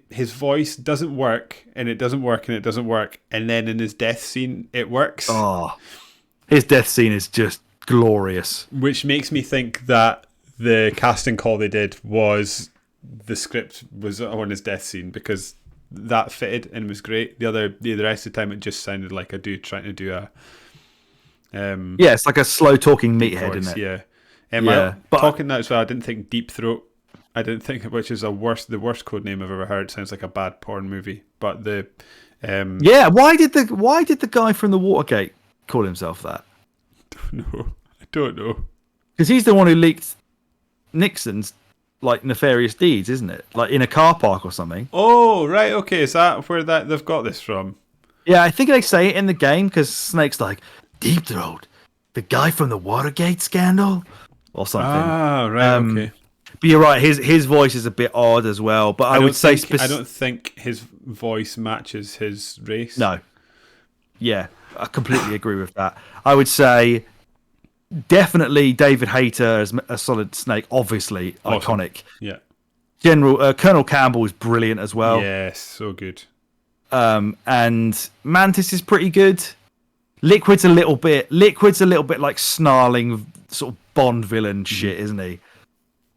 his voice doesn't work, and it doesn't work, and it doesn't work, and then in his death scene it works. Oh, his death scene is just glorious, which makes me think that the casting call they did was the script was on his death scene, because that fitted and was great. The rest of the time it just sounded like a dude trying to do a it's like a slow talking meathead, voice, isn't it? But talking that as well, I didn't think Deep Throat. Which is the worst code name I've ever heard. It sounds like a bad porn movie. But why did the guy from the Watergate call himself that? I don't know. Because he's the one who leaked Nixon's like nefarious deeds, isn't it? Like in a car park or something. Oh, right, okay. Is that where they've got this from? Yeah, I think they say it in the game, because Snake's like, Deep Throat, the guy from the Watergate scandal, or something. Ah, right, okay. But you're right, his voice is a bit odd as well. But I would say I don't think his voice matches his race. No. Yeah, I completely agree with that. I would say definitely David Hayter as a Solid Snake, obviously awesome. Iconic. Yeah. Colonel Campbell is brilliant as well. Yes, so good. And Mantis is pretty good. Liquid's a little bit like snarling, sort of Bond villain shit, isn't he?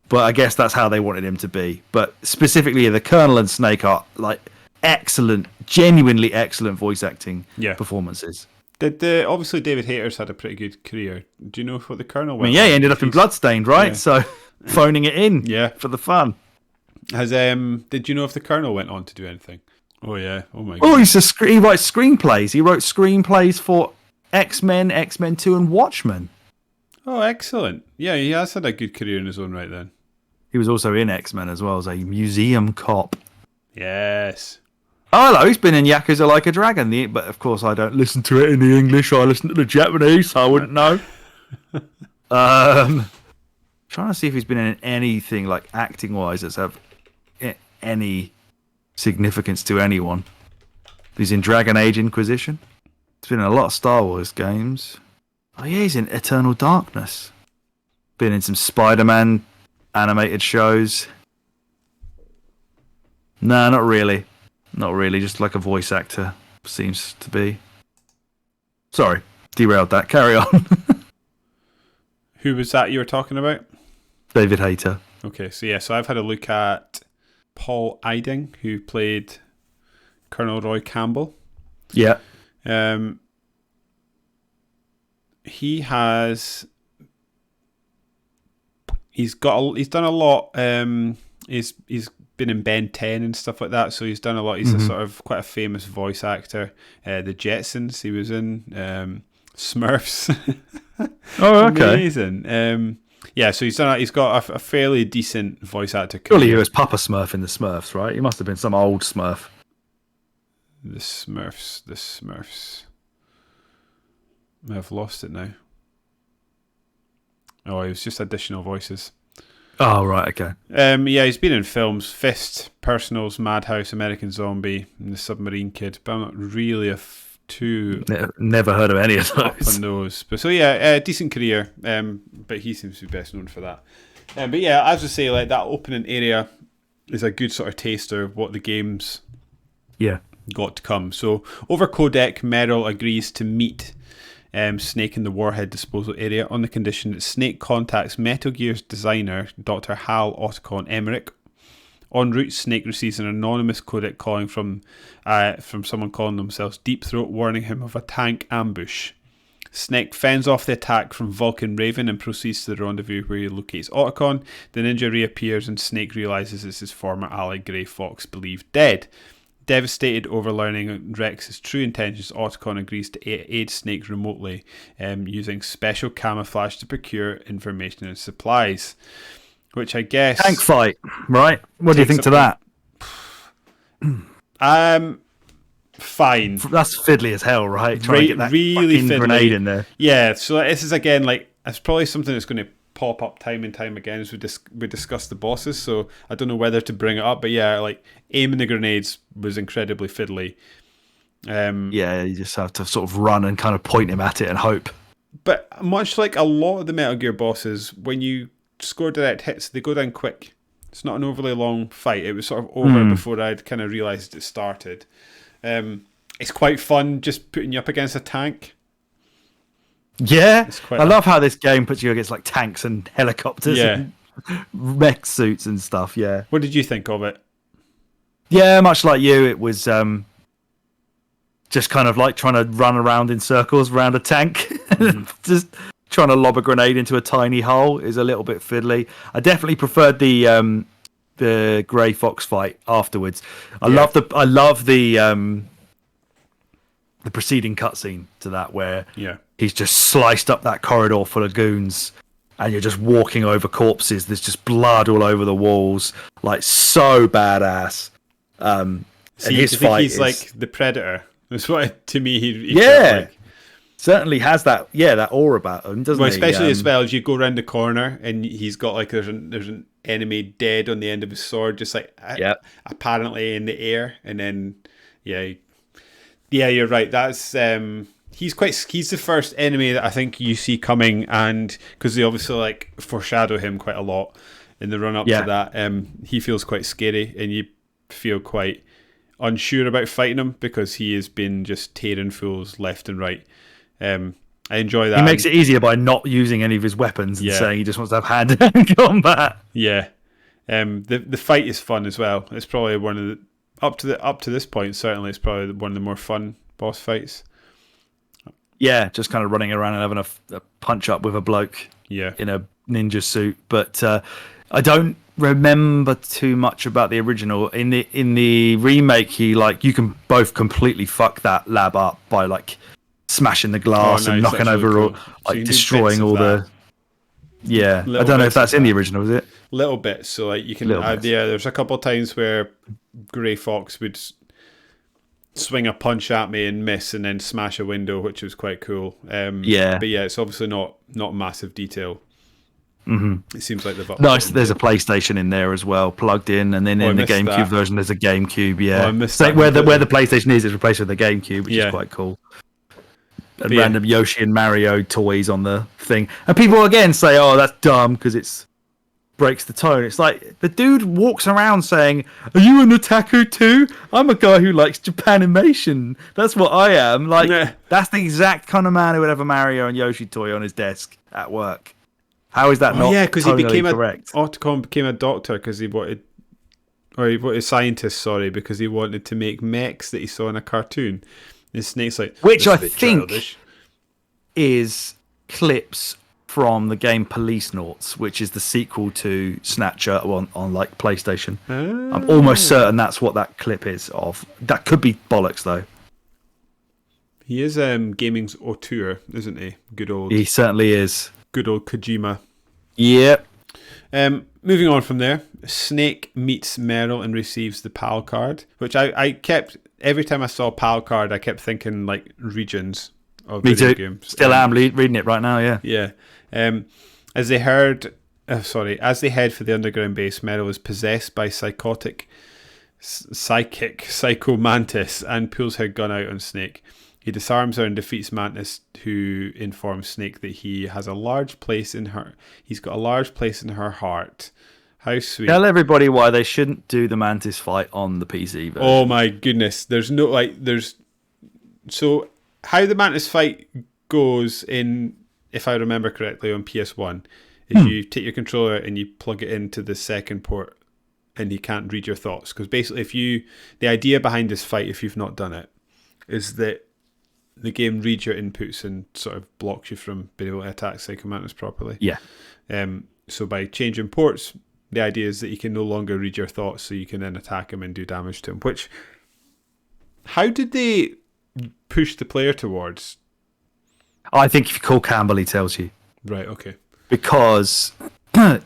But I guess that's how they wanted him to be. But specifically, the Colonel and Snake are like excellent, genuinely excellent voice acting performances. Obviously David Hayter's had a pretty good career. Do you know what the Colonel went? He ended up in Bloodstained, right? Yeah. So phoning it in, for the fun. Did you know if the Colonel went on to do anything? Oh yeah, oh my god. Oh, he writes screenplays. He wrote screenplays for X-Men, X-Men 2, and Watchmen. Oh, excellent. Yeah, he has had a good career in his own right then. He was also in X-Men as well as a museum cop. Yes. Oh, hello, he's been in Yakuza Like a Dragon, but of course I don't listen to it in the English. I listen to the Japanese, so I wouldn't know. Trying to see if he's been in anything like acting-wise that's have any significance to anyone. He's in Dragon Age Inquisition. He's been in a lot of Star Wars games. Oh yeah, he's in Eternal Darkness. Been in some Spider-Man animated shows. No, not really. Not really, just like a voice actor seems to be. Sorry, derailed that. Carry on. Who was that you were talking about? David Hayter. Okay, so I've had a look at Paul Eiding, who played Colonel Roy Campbell. Yeah. He's done a lot. He's been in Ben 10 and stuff like that, so he's done a lot. He's a sort of quite a famous voice actor. The Jetsons, he was in Smurfs. Oh, okay. Amazing. So he's got a fairly decent voice actor career. Surely he was Papa Smurf in the Smurfs, right? He must have been some old Smurf. The Smurfs. I've lost it now. Oh, it was just additional voices. Oh, right, okay. He's been in films: Fist, Personals, Madhouse, American Zombie, and The Submarine Kid. But I'm not really never heard of any of those. On those. But decent career. But he seems to be best known for that. But as I say, like that opening area is a good sort of taster of what the game's got to come. So over codec, Merrill agrees to meet Snake in the Warhead disposal area on the condition that Snake contacts Metal Gear's designer, Dr. Hal Otacon Emmerich. En route, Snake receives an anonymous codec calling from someone calling themselves Deep Throat, warning him of a tank ambush. Snake fends off the attack from Vulcan Raven and proceeds to the rendezvous where he locates Otacon. The ninja reappears and Snake realizes it's his former ally Grey Fox, believed dead. Devastated over learning Rex's true intentions, Otacon agrees to aid Snake remotely, using special camouflage to procure information and supplies. Which I guess... Tank fight, right? What do you think to that? Fine. That's fiddly as hell, right? Trying to get that really fucking grenade in there. Yeah, so this is again, like, it's probably something that's going to pop up time and time again as we discuss the bosses, so I don't know whether to bring it up, but like, aiming the grenades was incredibly fiddly. You just have to sort of run and kind of point him at it and hope. But much like a lot of the Metal Gear bosses, when you score direct hits, they go down quick. It's not an overly long fight. It was sort of over before I'd kind of realised it started. It's quite fun just putting you up against a tank. Yeah, I love how this game puts you against like tanks and helicopters and mech suits and stuff. Yeah. What did you think of it? Yeah, much like you, it was just kind of like trying to run around in circles around a tank. Just trying to lob a grenade into a tiny hole is a little bit fiddly. I definitely preferred the Grey Fox fight afterwards. I love the preceding cutscene to that where he's just sliced up that corridor full of goons and you're just walking over corpses. There's just blood all over the walls, like so badass. And his fight he's like the Predator. That's what to me he felt like. Certainly has that aura about him, doesn't he? Especially as well as you go around the corner and he's got like there's an enemy dead on the end of his sword, just like apparently in the air, and then you're right. That's he's the first enemy that I think you see coming, and because they obviously like foreshadow him quite a lot in the run up to that. He feels quite scary, and you feel quite unsure about fighting him because he has been just tearing fools left and right. And I enjoy that. He makes it easier by not using any of his weapons and saying he just wants to have hand-to-hand combat. Yeah. The fight is fun as well. It's probably one of the up to this point. Certainly, it's probably one of the more fun boss fights. Yeah, just kind of running around and having a punch up with a bloke. Yeah. In a ninja suit, but I don't remember too much about the original. In the remake, you can both completely fuck that lab up by like smashing the glass and knocking over really cool. All, like destroying all the. Yeah, I don't know if that's in the original, is it? Little bits, so like you can. There's a couple of times where Grey Fox would swing a punch at me and miss, and then smash a window, which was quite cool. But yeah, it's obviously not massive detail. Mm-hmm. It seems like they've nice. There's a PlayStation in there as well, plugged in, and then in the GameCube version, there's a GameCube. Yeah, where the PlayStation is replaced with the GameCube, which is quite cool. And random Yoshi and Mario toys on the thing, and people again say, "Oh, that's dumb because it's breaks the tone." It's like the dude walks around saying, "Are you an otaku too? I'm a guy who likes Japanimation. That's what I am." Like that's the exact kind of man who would have a Mario and Yoshi toy on his desk at work. How is that not? Yeah, because he became correct? Otacon became a doctor because he wanted a scientist. Sorry, because he wanted to make mechs that he saw in a cartoon. And Snake's like, which I think is clips from the game Police Noughts, which is the sequel to Snatcher on like PlayStation. Oh. I'm almost certain that's what that clip is of. That could be bollocks though. He is gaming's auteur, isn't he? Good old. He certainly is. Good old Kojima. Yep. Moving on from there, Snake meets Meryl and receives the PAL card, which I kept, every time I saw PAL card, I kept thinking like regions of video games. Still am reading it right now, yeah. Yeah. As they head for the underground base, Meryl is possessed by psychic Psycho Mantis and pulls her gun out on Snake. He disarms her and defeats Mantis, who informs Snake that he has a large place in her. He's got a large place in her heart. How sweet! Tell everybody why they shouldn't do the Mantis fight on the PC version. Oh my goodness! So how the Mantis fight goes in, if I remember correctly, on PS1, is you take your controller and you plug it into the second port, and he can't read your thoughts. Because basically, the idea behind this fight, if you've not done it, is that the game reads your inputs and sort of blocks you from being able to attack Psycho Mantis properly. Yeah. So by changing ports, the idea is that he can no longer read your thoughts, so you can then attack him and do damage to him. Which, how did they push the player towards? I think if you call Campbell, he tells you. Right. Okay. Because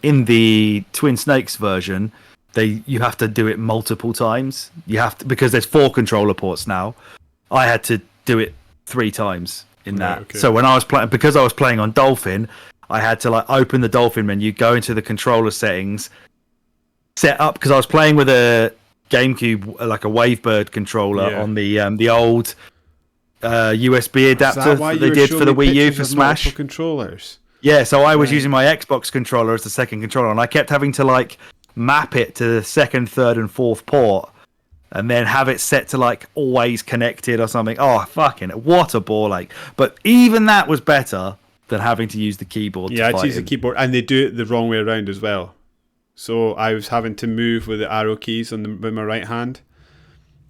in the Twin Snakes version, you have to do it multiple times. You have to, because there's 4 controller ports now. I had to do it 3 times in that. Okay. So when I was playing, because I was playing on Dolphin, I had to like open the Dolphin menu, go into the controller settings, set up, because I was playing with a GameCube, like a Wavebird controller on the old USB adapter that they did for the Wii U for Smash controllers. Yeah, so I was using my Xbox controller as the second controller, and I kept having to like map it to the second, third, and fourth port, and then have it set to like always connected or something. Oh, fucking what a ball ache! But even that was better than having to use the keyboard. Yeah, I'd use the keyboard, and they do it the wrong way around as well. So I was having to move with the arrow keys with my right hand,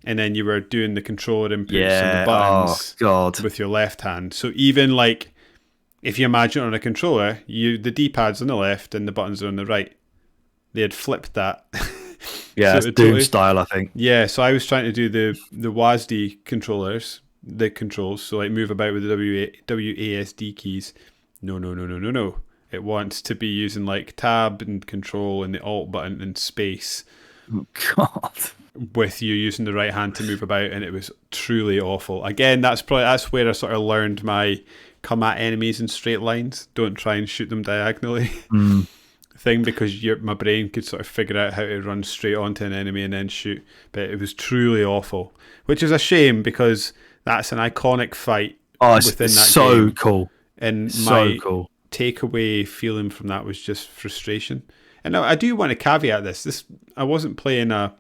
and then you were doing the controller inputs and the buttons with your left hand. So even like if you imagine on a controller, the D-pad's on the left and the buttons are on the right. They had flipped that. Yeah, so it's Doom style, I think. Yeah, so I was trying to do the WASD controls, so like move about with the WASD keys. No. It wants to be using like tab and control and the alt button and space. Oh, God. With you using the right hand to move about, and it was truly awful. Again, that's where I sort of learned my come at enemies in straight lines. Don't try and shoot them diagonally. Thing, because my brain could sort of figure out how to run straight onto an enemy and then shoot, but it was truly awful, which is a shame because that's an iconic fight within that so game. Cool. And so cool takeaway feeling from that was just frustration. And now I do want to caveat this I wasn't playing a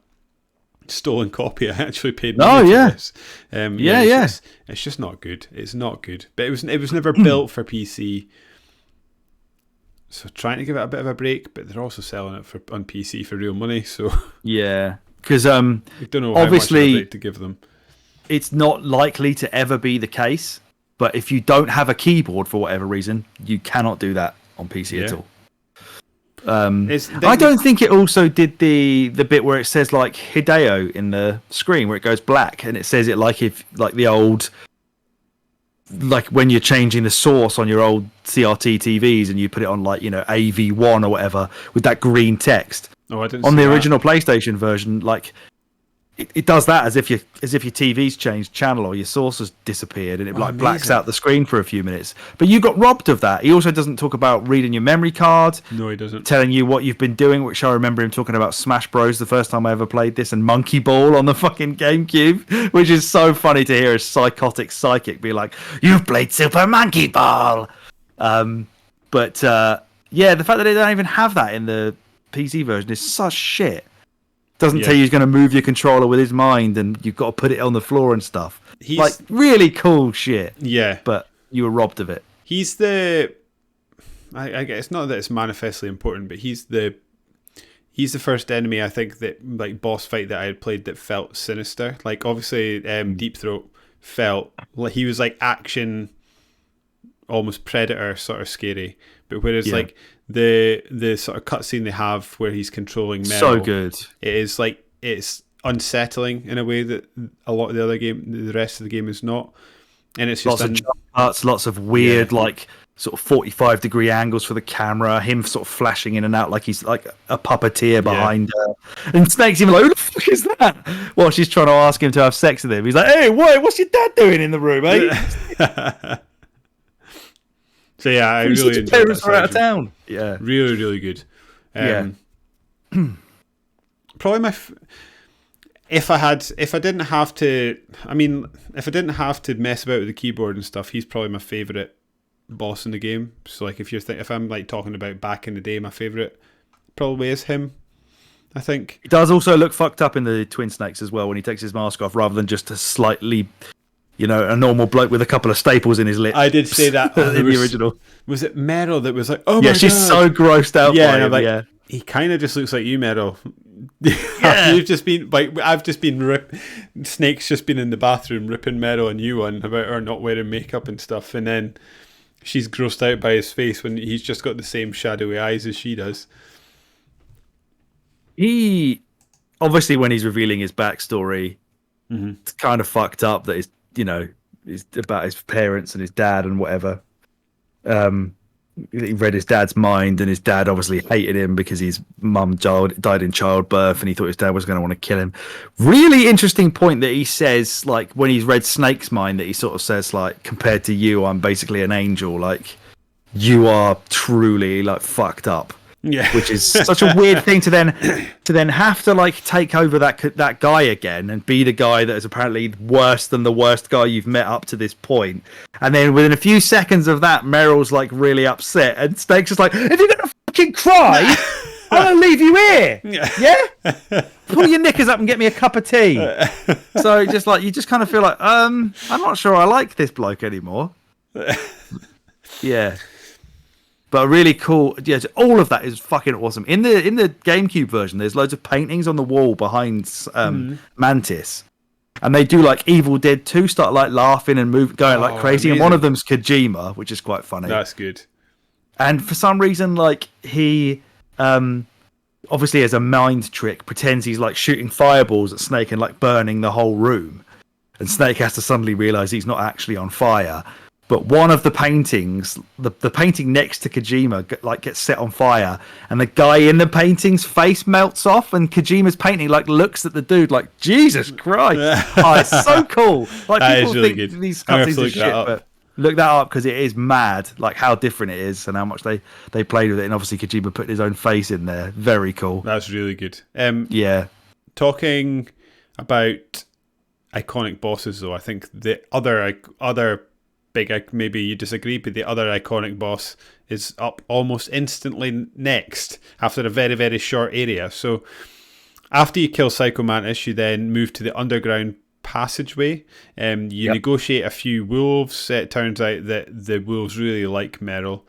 stolen copy. I actually paid Oh, money yeah. for this. Yeah. It's just not good. It's not good. But it was never built for PC. So trying to give it a bit of a break, but they're also selling it on PC for real money. So Yeah, because I don't know obviously how much of a break to give them. It's not likely to ever be the case. But if you don't have a keyboard for whatever reason, you cannot do that on PC at all. I don't think it also did the bit where it says like Hideo in the screen where it goes black and it says it like the old, like when you're changing the source on your old CRT TVs and you put it on like, AV1 or whatever with that green text. Oh, I didn't on see the that. original PlayStation version, like it does that as if your TV's changed channel or your source has disappeared and it blacks out the screen for a few minutes. But you got robbed of that. He also doesn't talk about reading your memory card. No, he doesn't. Telling you what you've been doing, which I remember him talking about Smash Bros. The first time I ever played this, and Monkey Ball on the fucking GameCube, which is so funny to hear a psychotic psychic be like, "You've played Super Monkey Ball." But the fact that they don't even have that in the PC version is such shit. Doesn't tell you he's going to move your controller with his mind and you've got to put it on the floor and stuff. He's like really cool shit. Yeah. But you were robbed of it. He's the... I guess not that it's manifestly important, but he's the first enemy, I think, that like boss fight that I had played that felt sinister. Like obviously Deep Throat felt like he was like action, almost Predator sort of scary. But whereas like the sort of cutscene they have where he's controlling Meryl, so good. It is like it's unsettling in a way that a lot of the rest of the game is not, and it's just lots of jump cuts, lots of weird like sort of 45-degree angles for the camera, him sort of flashing in and out like he's like a puppeteer behind her, and Snake's even like, "Who the fuck is that?" Well, she's trying to ask him to have sex with him. He's like, "Hey, what's your dad doing in the room, eh?" So yeah, I really enjoyed parents that. Are out of town. Yeah, really, really good. Probably my. If I didn't have to mess about with the keyboard and stuff, he's probably my favorite boss in the game. So like if I'm like talking about back in the day, my favorite probably is him. I think he does also look fucked up in the Twin Snakes as well when he takes his mask off, rather than just a slightly, a normal bloke with a couple of staples in his lips. I did say that in the original. Was it Meryl that was like, "Oh my god"? Yeah, she's so grossed out. Yeah, by him, he kind of just looks like you, Meryl. Yeah. You've just been like, I've just been Snake's just been in the bathroom ripping Meryl a new one about her not wearing makeup and stuff, and then she's grossed out by his face when he's just got the same shadowy eyes as she does. He obviously, when he's revealing his backstory, it's kind of fucked up that it's about his parents and his dad and whatever. He read his dad's mind, and his dad obviously hated him because his mum died in childbirth, and he thought his dad was going to want to kill him. Really interesting point that he says, like when he's read Snake's mind, that he sort of says, like, compared to you, I'm basically an angel. Like, you are truly like fucked up. Yeah, which is such a weird thing to then have to like take over that guy again and be the guy that is apparently worse than the worst guy you've met up to this point. And then within a few seconds of that, Meryl's like really upset, and Snake's just like, "If you're gonna fucking cry, I'm gonna leave you here. Yeah, pull your knickers up and get me a cup of tea." So just like you just kind of feel like, I'm not sure I like this bloke anymore. Yeah. But really cool. Yeah, all of that is fucking awesome. In the GameCube version, there's loads of paintings on the wall behind Mantis, and they do like Evil Dead 2 start like laughing and going like crazy. Amazing. And one of them's Kojima, which is quite funny. That's good. And for some reason, like he obviously as a mind trick pretends he's like shooting fireballs at Snake and like burning the whole room, and Snake has to suddenly realize he's not actually on fire. But one of the paintings, the painting next to Kojima, like gets set on fire, and the guy in the painting's face melts off, and Kojima's painting like looks at the dude like, Jesus Christ! It's so cool. Like that people really think good. these cutscenes are shit, but look that up because it is mad. Like how different it is and how much they played with it, and obviously Kojima put his own face in there. Very cool. That's really good. Yeah. Talking about iconic bosses, though, I think the other big, maybe you disagree, but the other iconic boss is up almost instantly next after a very, very short area. So After you kill Psycho Mantis, you then move to the underground passageway. You negotiate a few wolves. It turns out that the wolves really like Meryl.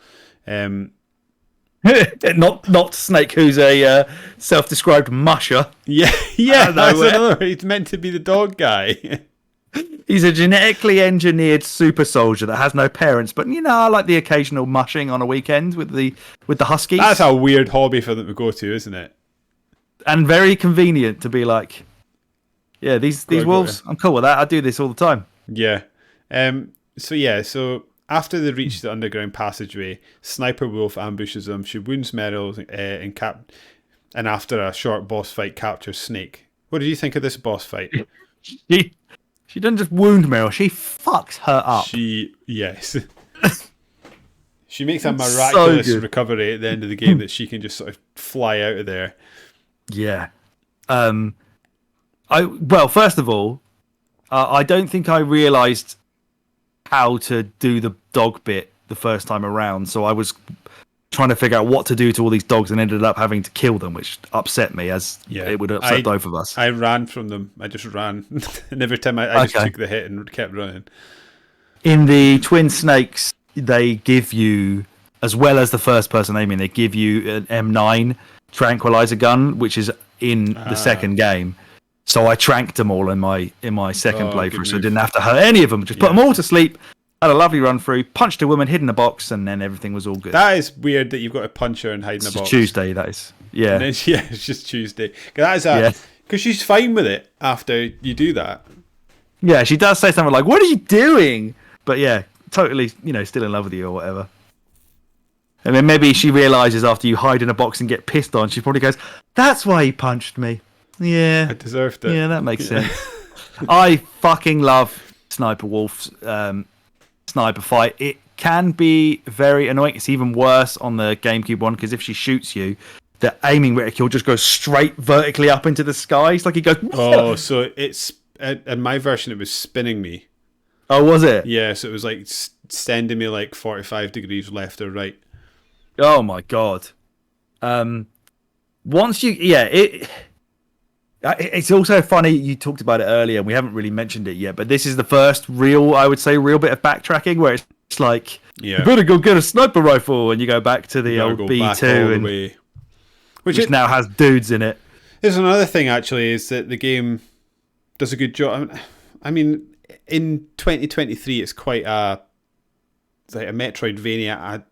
Not Snake, who's a self-described musher. Yeah, that's another. He's meant to be the dog guy. He's a genetically engineered super soldier that has no parents, but I like the occasional mushing on a weekend with the huskies. That's a weird hobby for them to go to, isn't it? And very convenient to be like, yeah, these wolves, I'm cool with that. I do this all the time. Yeah. So after they reach the underground passageway, Sniper Wolf ambushes them. She wounds Meryl and after a short boss fight, captures Snake. What did you think of this boss fight? She doesn't just wound Meryl, she fucks her up. Yes. She makes a miraculous recovery at the end of the game that she can just sort of fly out of there. Yeah. First of all, I don't think I realised how to do the dog bit the first time around, so I was trying to figure out what to do to all these dogs and ended up having to kill them, which upset me, as it would upset both of us. I ran from them. I just ran. And every time I just took the hit and kept running. In the Twin Snakes, they give you, as well as the first person aiming, they give you an M9 tranquilizer gun, which is in the second game. So I tranked them all in my second playthrough, so I didn't have to hurt any of them. Just put them all to sleep. Had a lovely run through, punched a woman, hid in a box, and then everything was all good. That is weird that you've got to punch her and hide in a box. It's Tuesday, that is. Yeah. And then, it's just Tuesday. Because she's fine with it after you do that. Yeah, she does say something like, "What are you doing?" But yeah, totally, still in love with you or whatever. And then maybe she realises after you hide in a box and get pissed on, she probably goes, "That's why he punched me." Yeah. I deserved it. Yeah, that makes sense. I fucking love Sniper Wolf's sniper fight. It can be very annoying. It's even worse on the GameCube one, because if she shoots you, the aiming reticule just goes straight vertically up into the sky. It's like he goes... Oh, so it's... In my version, it was spinning me. Oh, was it? Yeah, so it was like sending me like 45 degrees left or right. Oh my god. Once you... Yeah, it's also funny, you talked about it earlier, and we haven't really mentioned it yet, but this is the first real bit of backtracking where it's like, you better go get a sniper rifle, and you go back to the old B2, which now has dudes in it. There's another thing, actually, is that the game does a good job. I mean, in 2023, it's quite a Metroidvania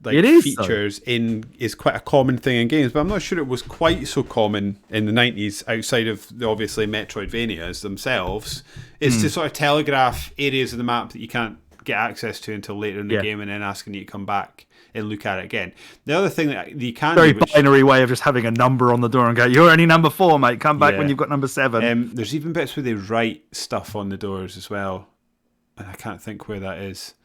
features is quite a common thing in games, but I'm not sure it was quite so common in the 90s outside of the obviously Metroidvanias themselves. It's to sort of telegraph areas of the map that you can't get access to until later in the game, and then asking you to come back and look at it again. The other thing that you can do, binary way of just having a number on the door and go, "You're only number 4, mate. Come back when you've got number 7. There's even bits where they write stuff on the doors as well, and I can't think where that is.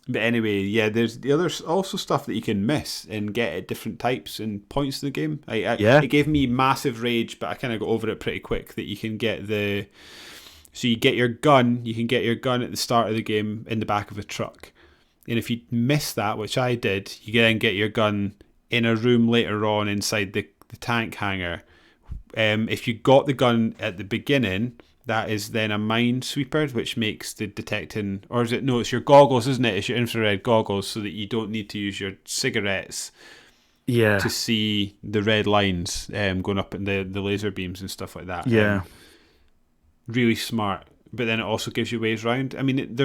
But anyway, there's also stuff that you can miss and get at different types and points in the game. It gave me massive rage, but I kind of got over it pretty quick. That you can get so you get your gun. You can get your gun at the start of the game in the back of a truck, and if you miss that, which I did, you then get your gun in a room later on inside the tank hangar. If you got the gun at the beginning, that is then a minesweeper, which makes the detecting... Or is it... No, it's your goggles, isn't it? It's your infrared goggles, so that you don't need to use your cigarettes to see the red lines going up in the laser beams and stuff like that. Yeah. Really smart. But then it also gives you ways around. I mean,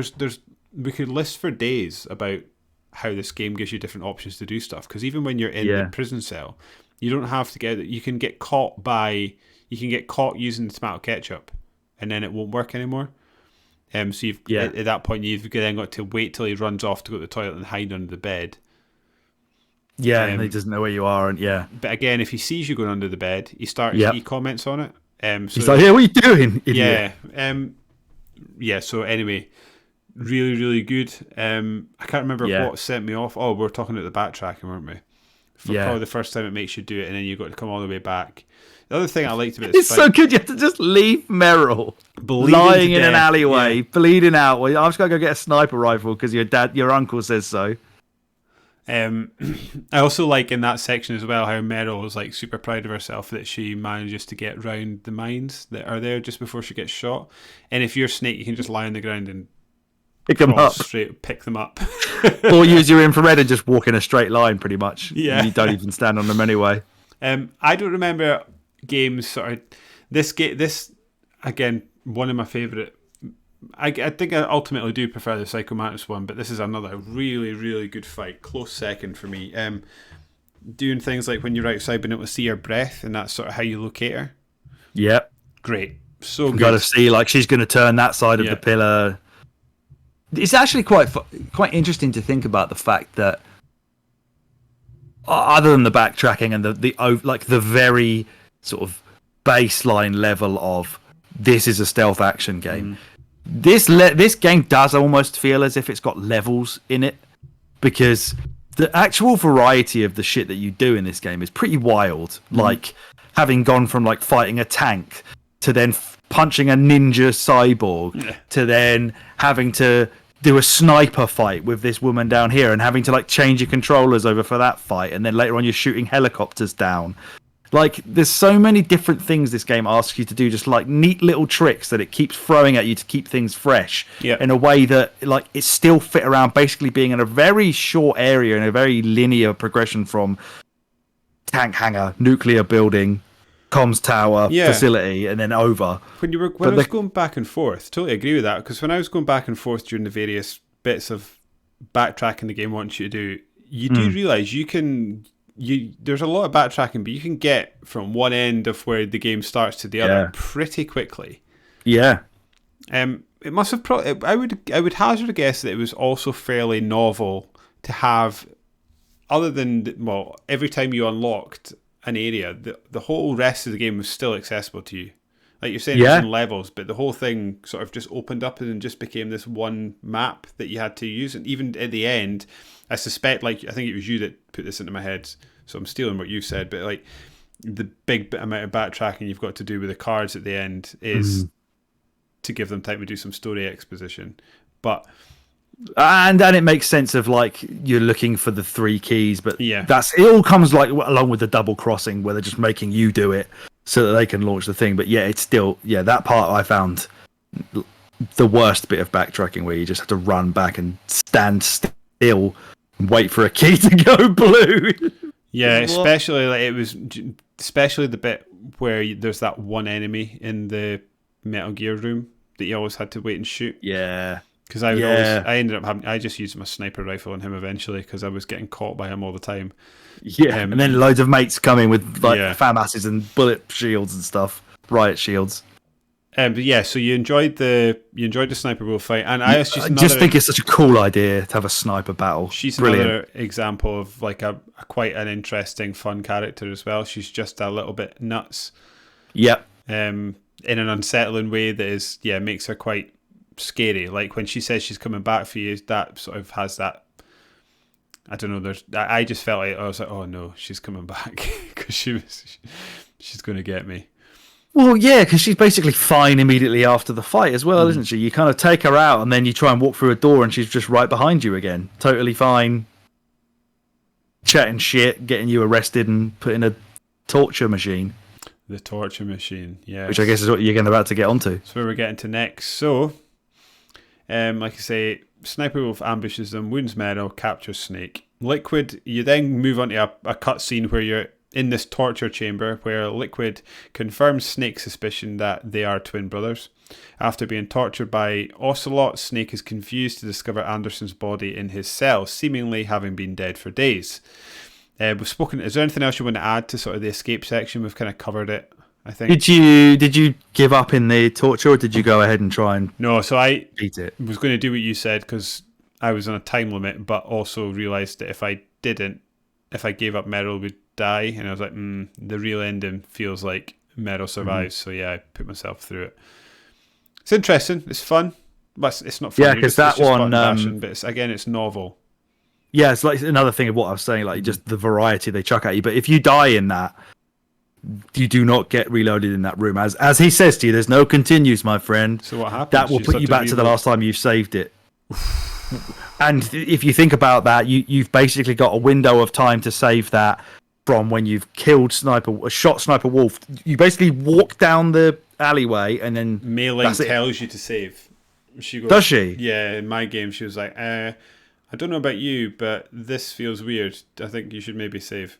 we could list for days about how this game gives you different options to do stuff. Because even when you're in the prison cell, you don't have to get... You can get caught using the tomato ketchup, and then it won't work anymore. So at that point, you've then got to wait till he runs off to go to the toilet and hide under the bed. Yeah, and he doesn't know where you are, But again, if he sees you going under the bed, he comments on it. He's like, "Hey, what are you doing, idiot?" So anyway, really, really good. I can't remember what sent me off. Oh, we were talking about the backtracking, weren't we? Probably the first time it makes you do it, and then you've got to come all the way back. The other thing I liked about it's so good. You have to just leave Meryl lying in an alleyway, bleeding out. Well, I'm just going to go get a sniper rifle because your uncle says so. I also like in that section as well how Meryl is like super proud of herself that she manages to get round the mines that are there just before she gets shot. And if you're Snake, you can just lie on the ground and pick them up, pick them up, or use your infrared and just walk in a straight line. Pretty much, yeah. You don't even stand on them anyway. I don't remember games sort of this again, one of my favourite. I think I ultimately do prefer the Psycho Mantis one, but this is another really, really good fight. Close second for me. Doing things like when you're outside being able to see her breath, and that's sort of how you locate her. Yep. Great. So good. Got to see, like, she's going to turn that side of the pillar. It's actually quite interesting to think about the fact that other than the backtracking and the very sort of baseline level of this is a stealth action game. This game does almost feel as if it's got levels in it, because the actual variety of the shit that you do in this game is pretty wild. Like having gone from like fighting a tank to then punching a ninja cyborg to then having to do a sniper fight with this woman down here and having to like change your controllers over for that fight, and then later on you're shooting helicopters down. Like, there's so many different things this game asks you to do, just like neat little tricks that it keeps throwing at you to keep things fresh in a way that like it's still fit around basically being in a very short area in a very linear progression from tank hangar, nuclear building, comms tower, facility, and then over. When I was going back and forth, totally agree with that, because when I was going back and forth during the various bits of backtracking the game wants you to do, you do realise there's a lot of backtracking, but you can get from one end of where the game starts to the other pretty quickly. Yeah. It must have I would hazard a guess that it was also fairly novel to have, other than every time you unlocked an area, the whole rest of the game was still accessible to you. Like you're saying, there's in levels, but the whole thing sort of just opened up and just became this one map that you had to use. And even at the end, I suspect, like, I think it was you that put this into my head, so I'm stealing what you said, but like the big amount of backtracking you've got to do with the cards at the end is to give them time to do some story exposition. But and then it makes sense of like you're looking for the 3 keys, but it all comes like along with the double crossing where they're just making you do it so that they can launch the thing. But it's still that part I found the worst bit of backtracking, where you just have to run back and stand still and wait for a key to go blue. Especially the bit where there's that one enemy in the Metal Gear room that you always had to wait and shoot. Because I just used my sniper rifle on him eventually because I was getting caught by him all the time. And then loads of mates come in with like FAMASs and bullet shields and stuff, riot shields. So you enjoyed the sniper wolf fight, and I just think it's such a cool idea to have a sniper battle. She's another example of like a quite an interesting, fun character as well. She's just a little bit nuts. In an unsettling way that is makes her quite scary. Like when she says she's coming back for you, that sort of has that. I don't know. I just felt like I was like, oh no, she's coming back because she's going to get me. Well, because she's basically fine immediately after the fight as well, isn't she? You kind of take her out and then you try and walk through a door and she's just right behind you again. Totally fine. Chatting shit, getting you arrested and put in a torture machine. The torture machine, which I guess is what you're about to get onto. That's where we're getting to next. So, like I say, Sniper Wolf ambushes them, wounds Meryl, captures Snake. Liquid, you then move on to a cutscene where you're in this torture chamber where Liquid confirms Snake's suspicion that they are twin brothers. After being tortured by Ocelot, Snake is confused to discover Anderson's body in his cell, seemingly having been dead for days. We've spoken. Is there anything else you want to add to sort of the escape section? We've kind of covered it, I think. Did you give up in the torture, or did you go ahead and try and so I beat it? Was going to do what you said because I was on a time limit, but also realised that if I gave up, Meryl would die, and I was like, the real ending feels like Meryl survives. So I put myself through it. It's interesting. It's fun, but it's not fun. Yeah, because that one, but it's novel. Yeah, it's like another thing of what I was saying, like just the variety they chuck at you. But if you die in that, you do not get reloaded in that room. As he says to you, there's no continues, my friend. So what happens? That will put you back to the last time you've saved it. And if you think about that, you've basically got a window of time to save that from when you've shot Sniper Wolf. You basically walk down the alleyway and then Mei Ling tells you to save. She goes, does she? Yeah, in my game she was like, I don't know about you, but this feels weird. I think you should maybe save.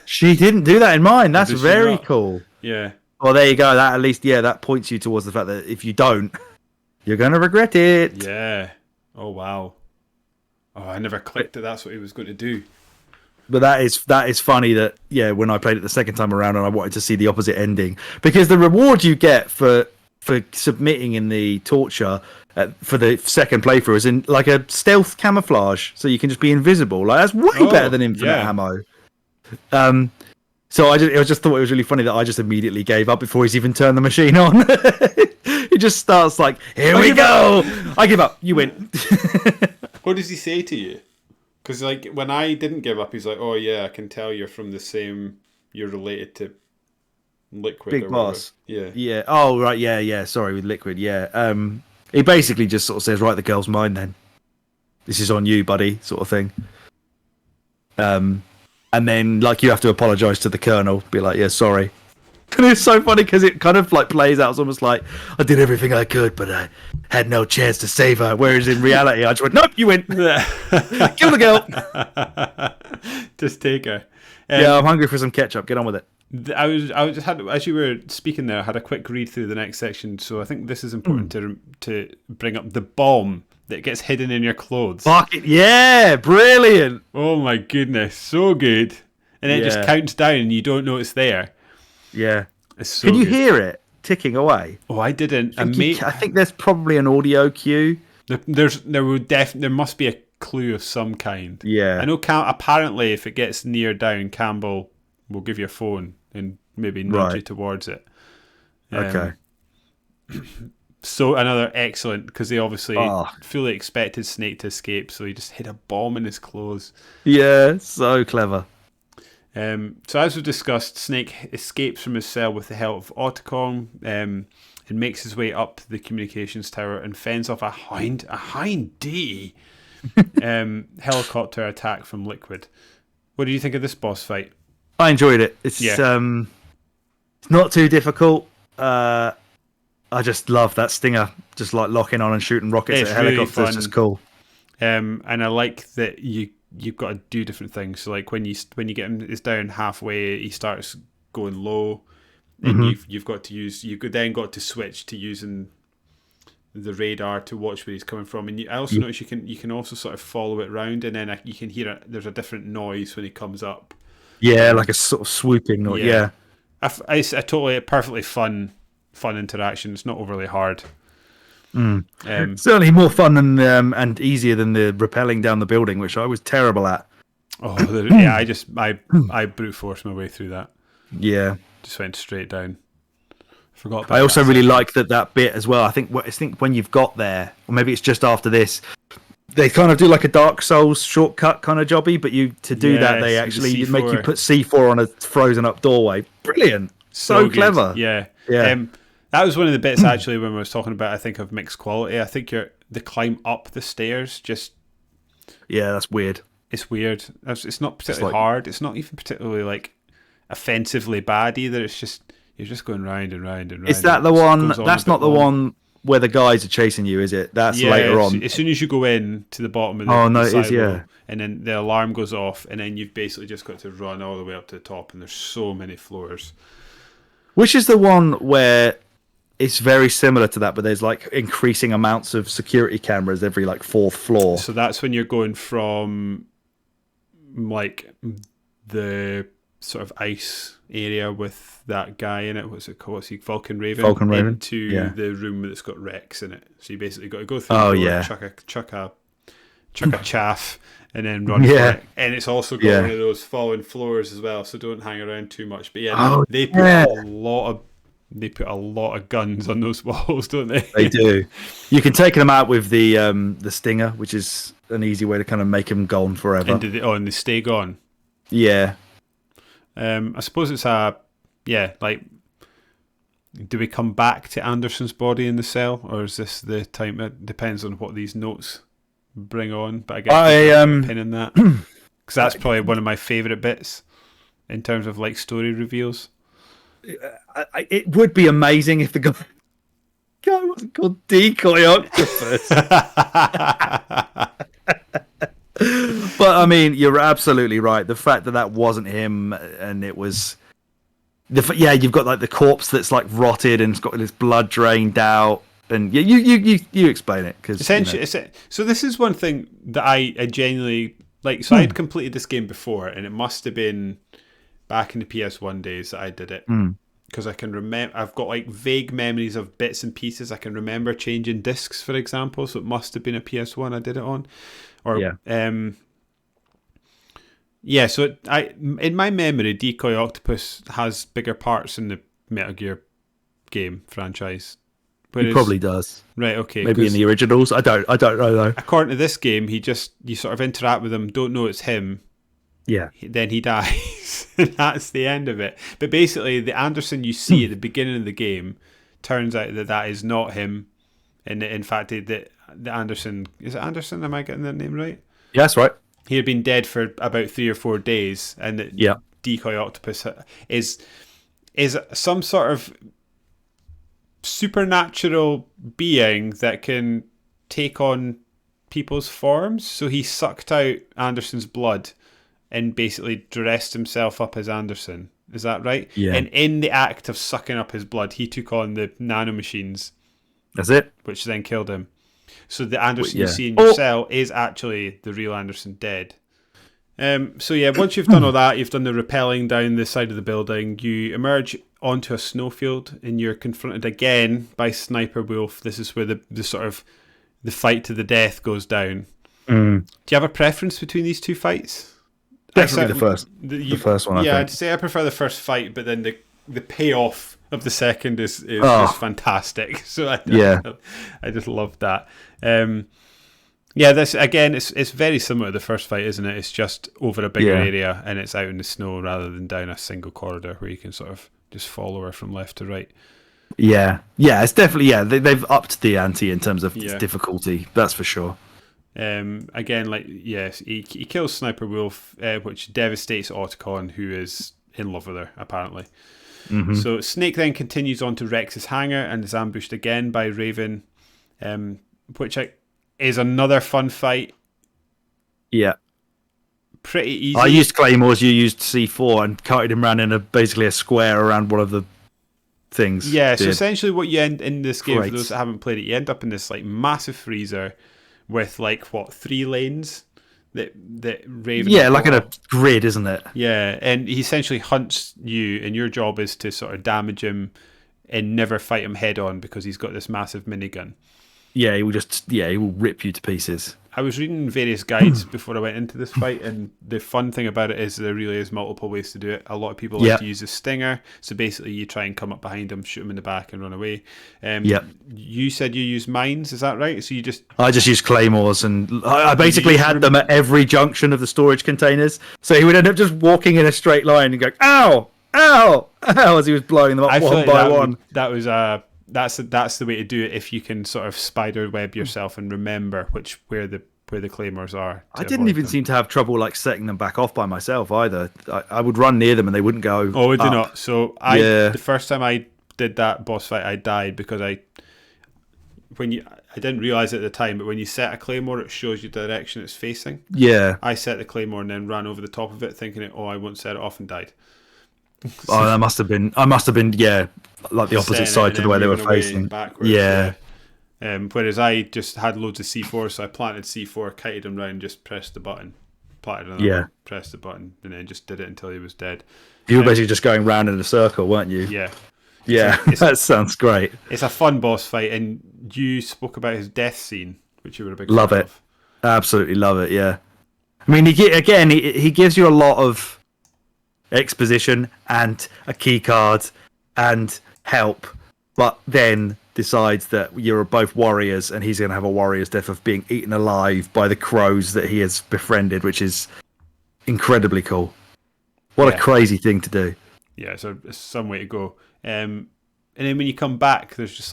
She didn't do that in mine. That's very cool. Yeah. Well, there you go. That at least, that points you towards the fact that if you don't, you're going to regret it. Yeah. Oh, wow. Oh, I never clicked that that's what he was going to do. But that is funny that, when I played it the second time around and I wanted to see the opposite ending. Because the reward you get for submitting in the torture for the second playthrough is in like a stealth camouflage. So you can just be invisible. Like, that's way better than infinite ammo. So I just thought it was really funny that I just immediately gave up before he's even turned the machine on. He just starts like, here we go. I give up. You win. What does he say to you? Because like when I didn't give up, he's like, oh yeah, I can tell you're from the same, you're related to Liquid. Big Boss. Yeah. Yeah. Oh, right. Yeah. Sorry, with Liquid. Yeah. He basically just sort of says, right, the girl's mine then. This is on you, buddy, sort of thing. And then like you have to apologise to the Colonel, be like, yeah, sorry. And it's so funny because it kind of like plays out. It's almost like I did everything I could, but I had no chance to save her. Whereas in reality, I just went, nope, you win. Kill the girl. Just take her. Yeah, I'm hungry for some ketchup. Get on with it. I just had, as you were speaking there, I had a quick read through the next section. So I think this is important to bring up the bomb that gets hidden in your clothes. Fuck it. Yeah, brilliant. Oh my goodness, so good. And then it just counts down and you don't know it's there. Yeah. It's so Can you good. hear it ticking away? Oh, I didn't. I think there's probably an audio cue. There must be a clue of some kind. Yeah. I know. Apparently, if it gets near down, Campbell will give you a phone and maybe nudge you towards it. Okay. So another excellent, because they obviously fully expected Snake to escape, so he just hid a bomb in his clothes. Yeah, so clever. So as we've discussed, Snake escapes from his cell with the help of Otacon and makes his way up the communications tower and fends off a Hind D helicopter attack from Liquid. What do you think of this boss fight? I enjoyed it. It's not too difficult. I just love that stinger, just like locking on and shooting rockets at helicopters. Really, it's just cool. And I like that you've got to do different things. So like when you get him, it's down halfway, he starts going low, and you've got to switch to using the radar to watch where he's coming from. And I also notice you can also sort of follow it round, and then you can hear there's a different noise when he comes up. Yeah, like a sort of swooping noise. Yeah. I perfectly fun interaction. It's not overly hard. Certainly more fun and easier than the rappelling down the building, which I was terrible at. I brute forced my way through that. Yeah, just went straight down. Forgot about I also really like that bit as well. I think when you've got there, or maybe it's just after this, they kind of do like a Dark Souls shortcut kind of jobby, but that they actually make you put C4 on a frozen up doorway. Brilliant. So clever. Yeah. That was one of the bits actually when we was talking about, I think, of mixed quality. I think the climb up the stairs just... Yeah, that's weird. It's weird. It's not particularly hard. It's not even particularly like offensively bad either. It's just, you're just going round and round and round. Is that the one? That's not the one where the guys are chasing you, is it? That's later on. As soon as you go in to the bottom of the silo, and then the alarm goes off, and then you've basically just got to run all the way up to the top, and there's so many floors. Which is the one where it's very similar to that, but there's like increasing amounts of security cameras every like fourth floor. So that's when you're going from like the sort of ice area with that guy in it. What's it called? What's he? Vulcan Raven. Into the room that's got Rex in it. So you basically got to go through. Chuck a chaff. And then run for it. And it's also got one of those fallen floors as well, so don't hang around too much. But they put a lot of guns on those walls, don't they? They do. You can take them out with the stinger, which is an easy way to kind of make them gone forever. And they stay gone. Yeah. I suppose it's like, do we come back to Anderson's body in the cell, or is this the time? It depends on what these notes bring on, but I guess a pin in that because that's probably one of my favourite bits in terms of like story reveals. It would be amazing if the guy wasn't called Decoy Octopus. But I mean, you're absolutely right. The fact that wasn't him, and it was you've got like the corpse that's like rotted and it's got this blood drained out, and you explain it because essentially. So this is one thing that I genuinely like. So I'd completed this game before, and it must have been back in the PS1 days that I did it. Because I can remember, I've got like vague memories of bits and pieces. I can remember changing discs, for example. So it must have been a PS1 I did it on, or So in my memory, Decoy Octopus has bigger parts in the Metal Gear game franchise. He probably does. Right. Okay. Maybe in the originals. I don't know though. According to this game, you sort of interact with him, don't know it's him. Yeah. Then he dies. And that's the end of it. But basically, the Anderson you see at the beginning of the game turns out that is not him. And in fact, the Anderson... Is it Anderson? Am I getting that name right? Yeah, that's right. He had been dead for about 3 or 4 days. And the Decoy Octopus is some sort of supernatural being that can take on people's forms. So he sucked out Anderson's blood and basically dressed himself up as Anderson. Is that right? Yeah. And in the act of sucking up his blood, he took on the nanomachines. That's it. Which then killed him. So the Anderson you see in your cell is actually the real Anderson dead. Once you've done all that, you've done the rappelling down the side of the building, you emerge onto a snowfield and you're confronted again by Sniper Wolf. This is where the sort of the fight to the death goes down. Do you have a preference between these two fights? Definitely the first one. Yeah, I'd say I prefer the first fight, but then the payoff of the second is just fantastic. So I just love that. This again, it's very similar to the first fight, isn't it? It's just over a bigger area and it's out in the snow rather than down a single corridor where you can sort of just follow her from left to right. Yeah, it's definitely they've upped the ante in terms of difficulty. That's for sure. He kills Sniper Wolf, which devastates Otacon, who is in love with her, apparently. So Snake then continues on to Rex's hangar and is ambushed again by Raven, which is another fun fight. Yeah. Pretty easy. I used Claymores, you used C4, and carted him around in basically a square around one of the things. Yeah, so essentially what you end in this game, for those that haven't played it, you end up in this like massive freezer with 3 lanes that Raven... Yeah, like in a grid, isn't it? Yeah, and he essentially hunts you, and your job is to sort of damage him and never fight him head on because he's got this massive minigun. Yeah, he will rip you to pieces. I was reading various guides before I went into this fight, and the fun thing about it is there really is multiple ways to do it. A lot of people like to use a stinger, so basically you try and come up behind him, shoot him in the back, and run away. You said you use mines, is that right? So I just used Claymores, and I basically had them at every junction of the storage containers, so he would end up just walking in a straight line and going, ow, ow, ow, as he was blowing them up one by one. That's the way to do it if you can sort of spider web yourself and remember where the claymores are. I didn't even seem to have trouble setting them back off by myself either. I would run near them and they wouldn't go. Oh, would they not? So the first time I did that boss fight, I died because I didn't realize it at the time, but when you set a claymore, it shows you the direction it's facing. Yeah. I set the claymore and then ran over the top of it, thinking I won't set it off, and died. I must have been like the opposite side to the way they were facing. Yeah. Whereas I just had loads of C4, so I planted C4, kited him round, just pressed the button, planted another, pressed the button, and then just did it until he was dead. You were basically just going round in a circle, weren't you? Yeah. Yeah, that sounds great. It's a fun boss fight, and you spoke about his death scene, which you were a big fan of. Absolutely love it, yeah. I mean, he gives you a lot of exposition and a key card and help, but then decides that you're both warriors and he's going to have a warrior's death of being eaten alive by the crows that he has befriended, which is incredibly cool. What a crazy thing to do. Yeah, so it's some way to go. And then when you come back, there's just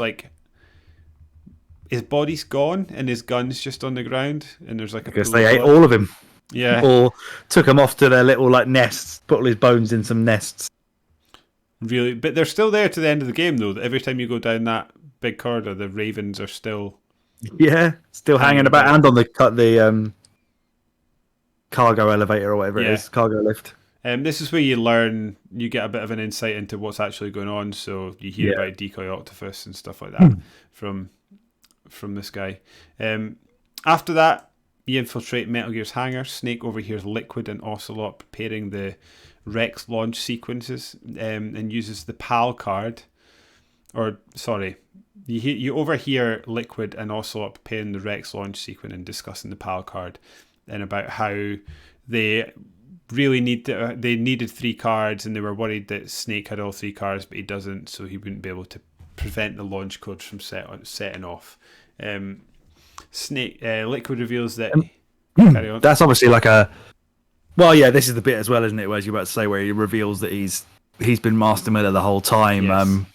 his body's gone and his gun's just on the ground, and there's like a Because pool they of ate blood. all of him. Yeah. Or took him off to their little like nests, put all his bones in some nests. Really, but they're still there to the end of the game, though. Every time you go down that big corridor, the ravens are still still hanging about, about. and on the cargo elevator or whatever it is, cargo lift. This is where you get a bit of an insight into what's actually going on. So you hear about decoy octopus and stuff like that from this guy. After that, you infiltrate Metal Gear's hangar. Snake overhears Liquid and Ocelot preparing the Rex launch sequences and uses the PAL card. Or, sorry, you overhear Liquid and Ocelot preparing the Rex launch sequence and discussing the PAL card and about how they really they needed 3 cards, and they were worried that Snake had all 3 cards, but he doesn't, so he wouldn't be able to prevent the launch codes from setting off. Liquid reveals that... carry on. That's obviously like a... Well, yeah, this is the bit as well, isn't it, where you're about to say, where he reveals that he's been Master Miller the whole time. Yes.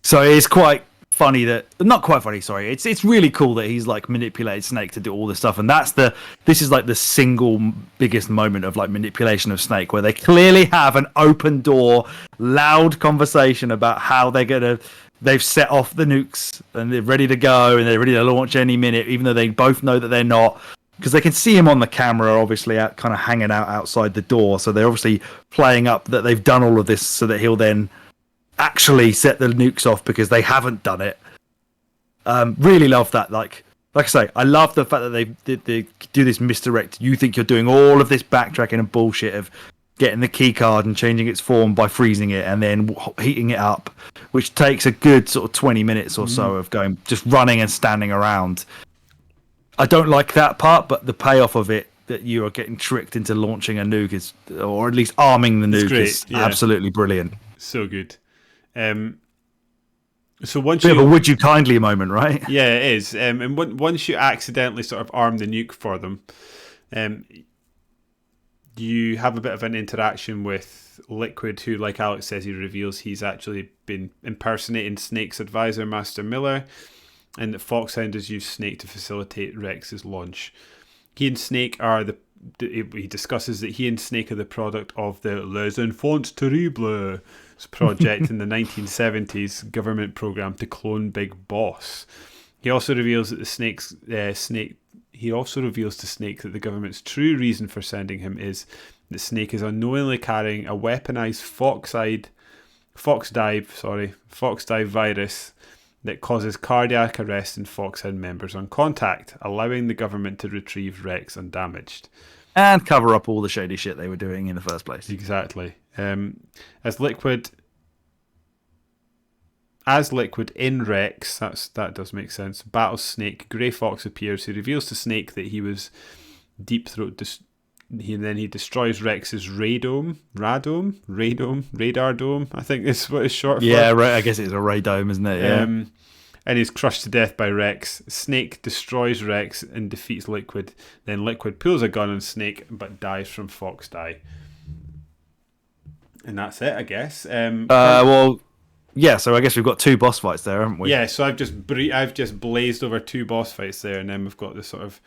So it is quite funny that... Not quite funny, sorry. It's really cool that he's like manipulated Snake to do all this stuff, and this is like the single biggest moment of like manipulation of Snake, where they clearly have an open door, loud conversation about how they've set off the nukes and they're ready to go and they're ready to launch any minute, even though they both know that they're not. Because they can see him on the camera, obviously, kind of hanging out outside the door. So they're obviously playing up that they've done all of this so that he'll then actually set the nukes off because they haven't done it. Really love that. Like I say, I love the fact that they do this misdirect. You think you're doing all of this backtracking and bullshit of getting the key card and changing its form by freezing it and then heating it up, which takes a good sort of 20 minutes or so of going, just running and standing around. I don't like that part, but the payoff of it, that you are getting tricked into launching a nuke is, or at least arming the nuke, is absolutely brilliant. So good. So once Bit of a would you kindly moment, right? Yeah, it is. And once you accidentally sort of arm the nuke for them, you have a bit of an interaction with Liquid, who, like Alex says, he reveals he's actually been impersonating Snake's advisor, Master Miller, and that Foxhound has used Snake to facilitate Rex's launch. He and Snake are he discusses that he and Snake are the product of the Les Enfants Terribles project in the 1970s government program to clone Big Boss. He also reveals that He also reveals to Snake that the government's true reason for sending him is that Snake is unknowingly carrying a weaponized Foxdive virus that causes cardiac arrest in Foxhound members on contact, allowing the government to retrieve Rex undamaged. And cover up all the shady shit they were doing in the first place. Exactly. As Liquid in Rex, that does make sense, battles Snake, Grey Fox appears, who reveals to Snake that he was Deep Throat... He destroys Rex's radar dome, I think is what it's short for. Yeah, I guess it's a radome, isn't it? Yeah. And he's crushed to death by Rex. Snake destroys Rex and defeats Liquid. Then Liquid pulls a gun on Snake but dies from Fox Die. And that's it, I guess. Well, yeah, so I guess we've got 2 boss fights there, haven't we? Yeah, so I've just blazed over 2 boss fights there, and then we've got the sort of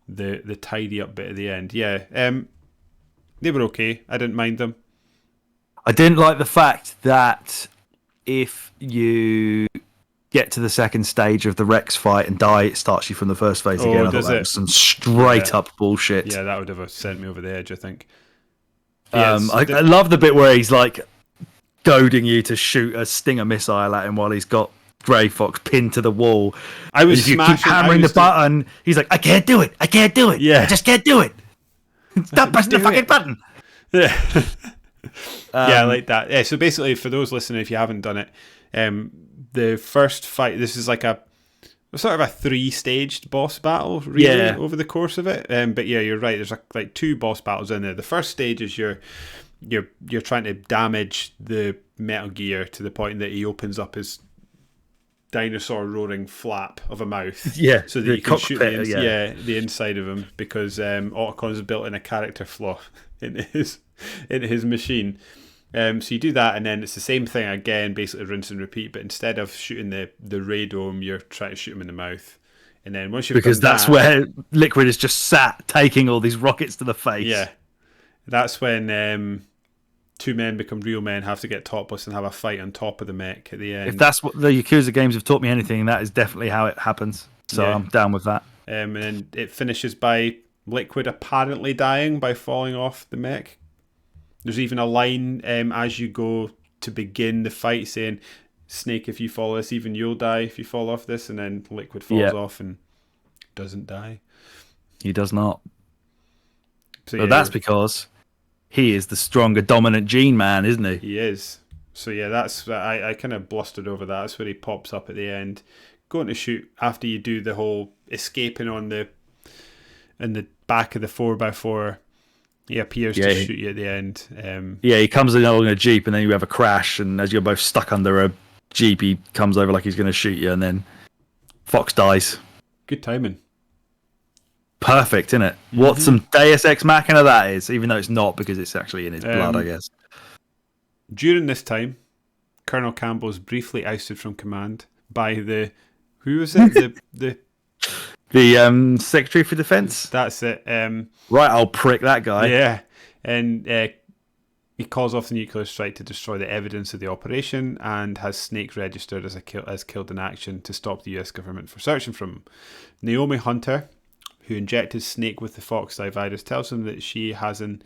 the tidy up bit at the end. Yeah, they were okay. I didn't mind them. I didn't like the fact that if you get to the second stage of the Rex fight and die, it starts you from the first phase again. I thought that was some straight up bullshit. Yeah, that would have sent me over the edge, I think. I love the bit where he's like goading you to shoot a Stinger missile at him while he's got Grey Fox pinned to the wall. If you keep hammering the button, he's like, I can't do it. Yeah. I just can't do it. Stop pressing the fucking button. Yeah. Yeah, I like that. Yeah, so basically, for those listening, if you haven't done it, the first fight, this is like a sort of a 3-staged boss battle, really, over the course of it. But yeah, you're right. There's like 2 boss battles in there. The first stage is you're trying to damage the Metal Gear to the point that he opens up his dinosaur roaring flap of a mouth. Yeah, so that you can shoot the inside of him, because Otacon has built in a character flaw in his machine. So you do that, and then it's the same thing again, basically rinse and repeat. But instead of shooting the radome, you're trying to shoot him in the mouth. And then once you've Because done that's that, where Liquid is just sat taking all these rockets to the face. yeah, that's when two men become real men, have to get topless and have a fight on top of the mech at the end. If that's what the Yakuza games have taught me anything, that is definitely how it happens. So Yeah. I'm down with that. And then it finishes by Liquid apparently dying by falling off the mech. There's even a line as you go to begin the fight saying, Snake, if you fall this, even you'll die if you fall off this. And then Liquid falls off and doesn't die. He does not. So But that's because he is the stronger, dominant gene man, isn't he? He is. So yeah, that's I kind of blustered over that. That's where he pops up at the end, going to shoot after you do the whole escaping in the back of the 4x4. He appears to shoot you at the end. He comes along in a jeep, and then you have a crash, and as you're both stuck under a jeep, he comes over like he's going to shoot you, and then Fox dies. Good timing. Perfect, isn't it? Mm-hmm. What some Deus Ex Machina that is, even though it's not, because it's actually in his blood, I guess. During this time, Colonel Campbell is briefly ousted from command by who was it? The Secretary for Defense. That's it. Right, I'll prick that guy. Yeah, and he calls off the nuclear strike to destroy the evidence of the operation, and has Snake registered as killed in action to stop the US government from searching for him. Naomi Hunter, who injected Snake with the Foxdie virus, tells him that he has an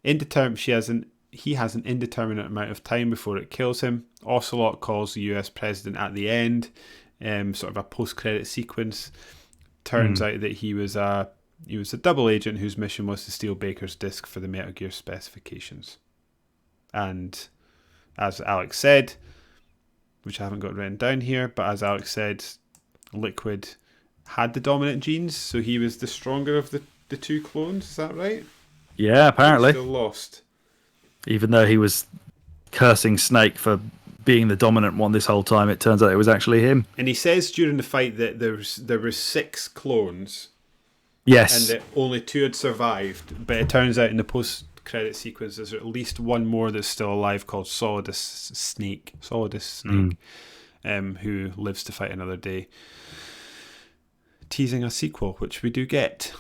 indeterminate amount of time before it kills him. Ocelot calls the US president at the end, sort of a post-credit sequence. Turns out that he was a double agent whose mission was to steal Baker's disc for the Metal Gear specifications. And as Alex said, which I haven't got written down here, but as Alex said, Liquid had the dominant genes, so he was the stronger of the two clones. Is that right? Yeah, apparently. Still lost. Even though he was cursing Snake for being the dominant one this whole time, it turns out it was actually him. And he says during the fight that there were 6 clones. Yes. And that only 2 had survived. But it turns out in the post-credit sequence there's at least one more that's still alive called Solidus Snake, who lives to fight another day. Teasing a sequel, which we do get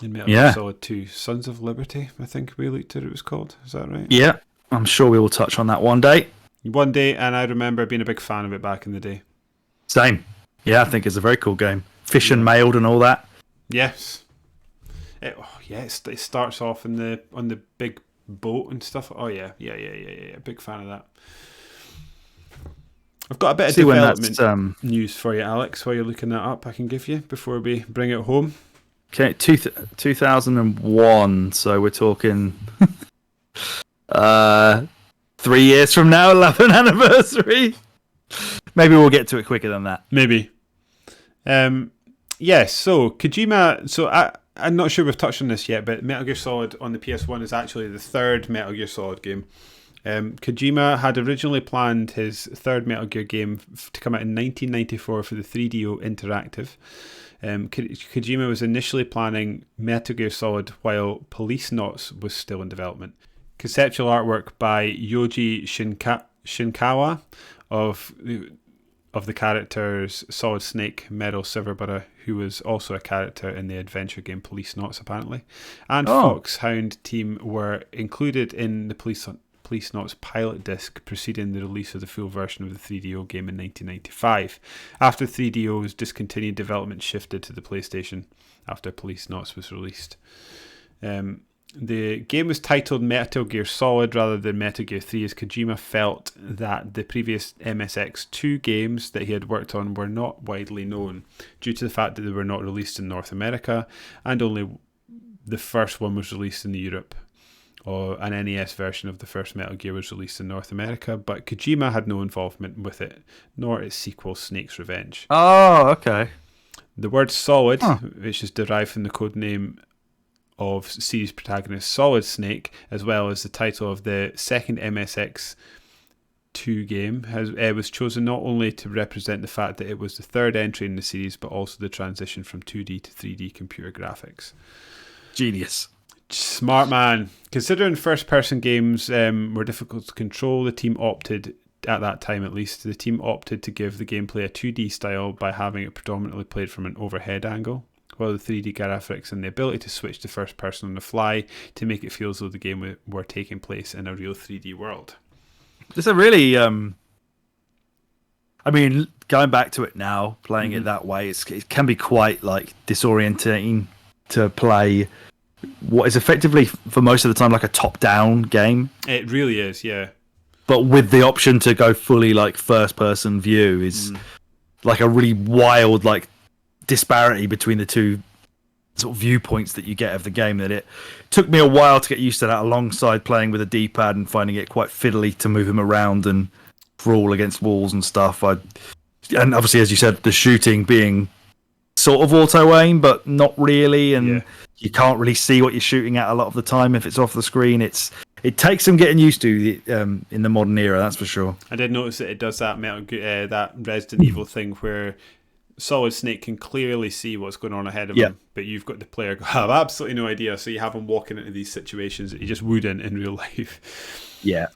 in Metal Gear Solid 2. Sons of Liberty, I think we looked at it was called. Is that right? Yeah, I'm sure we will touch on that one day. One day, and I remember being a big fan of it back in the day. Same. Yeah, I think it's a very cool game. Fish and mailed and all that. Yes. It starts off on the big boat and stuff. Oh yeah. Big fan of that. I've got a bit of development news for you, Alex, while you're looking that up. I can give you before we bring it home. Okay, 2001. So we're talking 3 years from now, 11th anniversary. Maybe we'll get to it quicker than that. Maybe. Yes, so Kojima... So I'm not sure we've touched on this yet, but Metal Gear Solid on the PS1 is actually the third Metal Gear Solid game. Kojima had originally planned his third Metal Gear game to come out in 1994 for the 3DO Interactive. Kojima was initially planning Metal Gear Solid while Police Knots was still in development. Conceptual artwork by Yoji Shinkawa of the characters Solid Snake, Metal Silverburger, who was also a character in the adventure game Police Knots apparently, and Foxhound team were included in the Police Knots pilot disc preceding the release of the full version of the 3DO game in 1995. After 3DO's discontinued development shifted to the PlayStation after Police Knots was released. The game was titled Metal Gear Solid rather than Metal Gear 3, as Kojima felt that the previous MSX2 games that he had worked on were not widely known due to the fact that they were not released in North America, and only the first one was released in Europe. Or an NES version of the first Metal Gear was released in North America, but Kojima had no involvement with it, nor its sequel, Snake's Revenge. Oh, okay. The word Solid, which is derived from the codename of series protagonist Solid Snake, as well as the title of the second MSX2 game, was chosen not only to represent the fact that it was the third entry in the series, but also the transition from 2D to 3D computer graphics. Genius. Smart man. Considering first-person games were difficult to control, the team opted, at that time at least, to give the gameplay a 2D style by having it predominantly played from an overhead angle, while the 3D graphics and the ability to switch to first person on the fly to make it feel as though the game were taking place in a real 3D world. It's a really, I mean, going back to it now, playing it that way, it can be quite like disorientating to play what is effectively, for most of the time, like a top-down game. It really is, yeah. But with the option to go fully like first-person view is like a really wild like disparity between the two sort of viewpoints that you get of the game. That it took me a while to get used to that, alongside playing with a D-pad and finding it quite fiddly to move him around and crawl against walls and stuff. And obviously, as you said, the shooting being sort of auto-aim, but not really, and you can't really see what you're shooting at a lot of the time if it's off the screen. It takes some getting used to in the modern era, that's for sure. I did notice that it does that that Resident Evil thing where Solid Snake can clearly see what's going on ahead of him, but you've got the player have absolutely no idea, so you have him walking into these situations that you just wouldn't in real life. Yeah.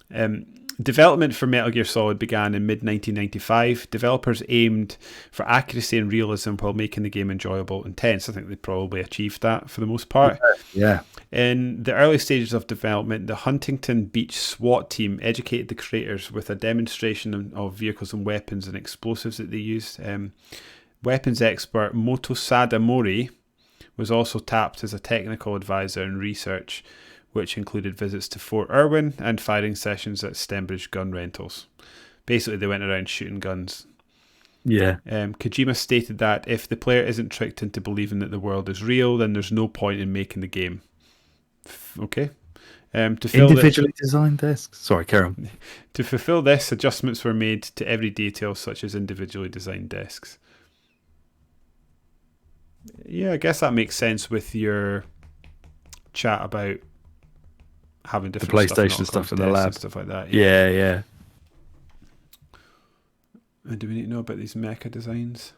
Development for Metal Gear Solid began in mid-1995. Developers aimed for accuracy and realism while making the game enjoyable and tense. I think they probably achieved that for the most part. Yeah. In the early stages of development, the Huntington Beach SWAT team educated the creators with a demonstration of vehicles and weapons and explosives that they used. Weapons expert Motosada Mori was also tapped as a technical advisor in research, which included visits to Fort Irwin and firing sessions at Stembridge gun rentals. Basically, they went around shooting guns. Yeah. Kojima stated that if the player isn't tricked into believing that the world is real, then there's no point in making the game. Okay. Individually designed discs. Sorry, carry on. To fulfill this, adjustments were made to every detail, such as individually designed discs. Yeah, I guess that makes sense with your chat about having different the PlayStation stuff in the lab and stuff like that. Yeah. And do we need to know about these mecha designs?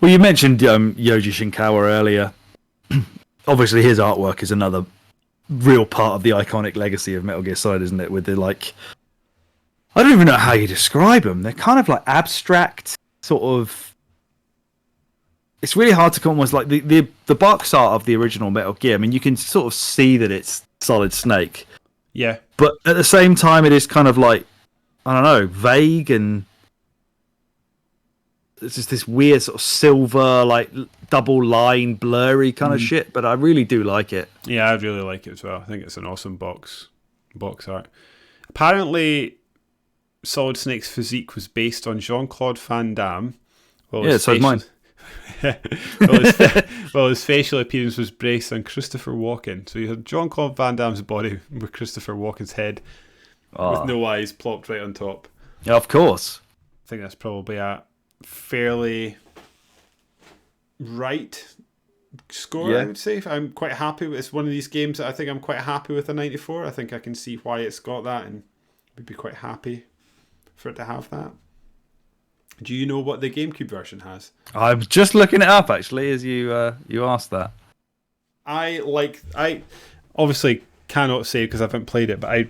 Well, you mentioned Yoji Shinkawa earlier. Obviously, his artwork is another real part of the iconic legacy of Metal Gear Solid, isn't it? With the I don't even know how you describe them. They're kind of like abstract, sort of. It's really hard to come almost like the box art of the original Metal Gear. I mean, you can sort of see that it's Solid Snake. Yeah. But at the same time, it is kind of like, I don't know, vague, and it's just this weird sort of silver, like double line, blurry kind of shit. But I really do like it. Yeah, I really like it as well. I think it's an awesome box art. Apparently, Solid Snake's physique was based on Jean-Claude Van Damme. Yeah, so is mine. His facial appearance was based on Christopher Walken. So you had Jean-Claude Van Damme's body with Christopher Walken's head with no eyes plopped right on top. Yeah, of course. I think that's probably a fairly right score, I would say. I'm quite happy with. It's one of these games that I think I'm quite happy with a 94. I think I can see why it's got that and would be quite happy for it to have that. Do you know what the GameCube version has? I'm just looking it up actually as you asked that. I obviously cannot say because I haven't played it, but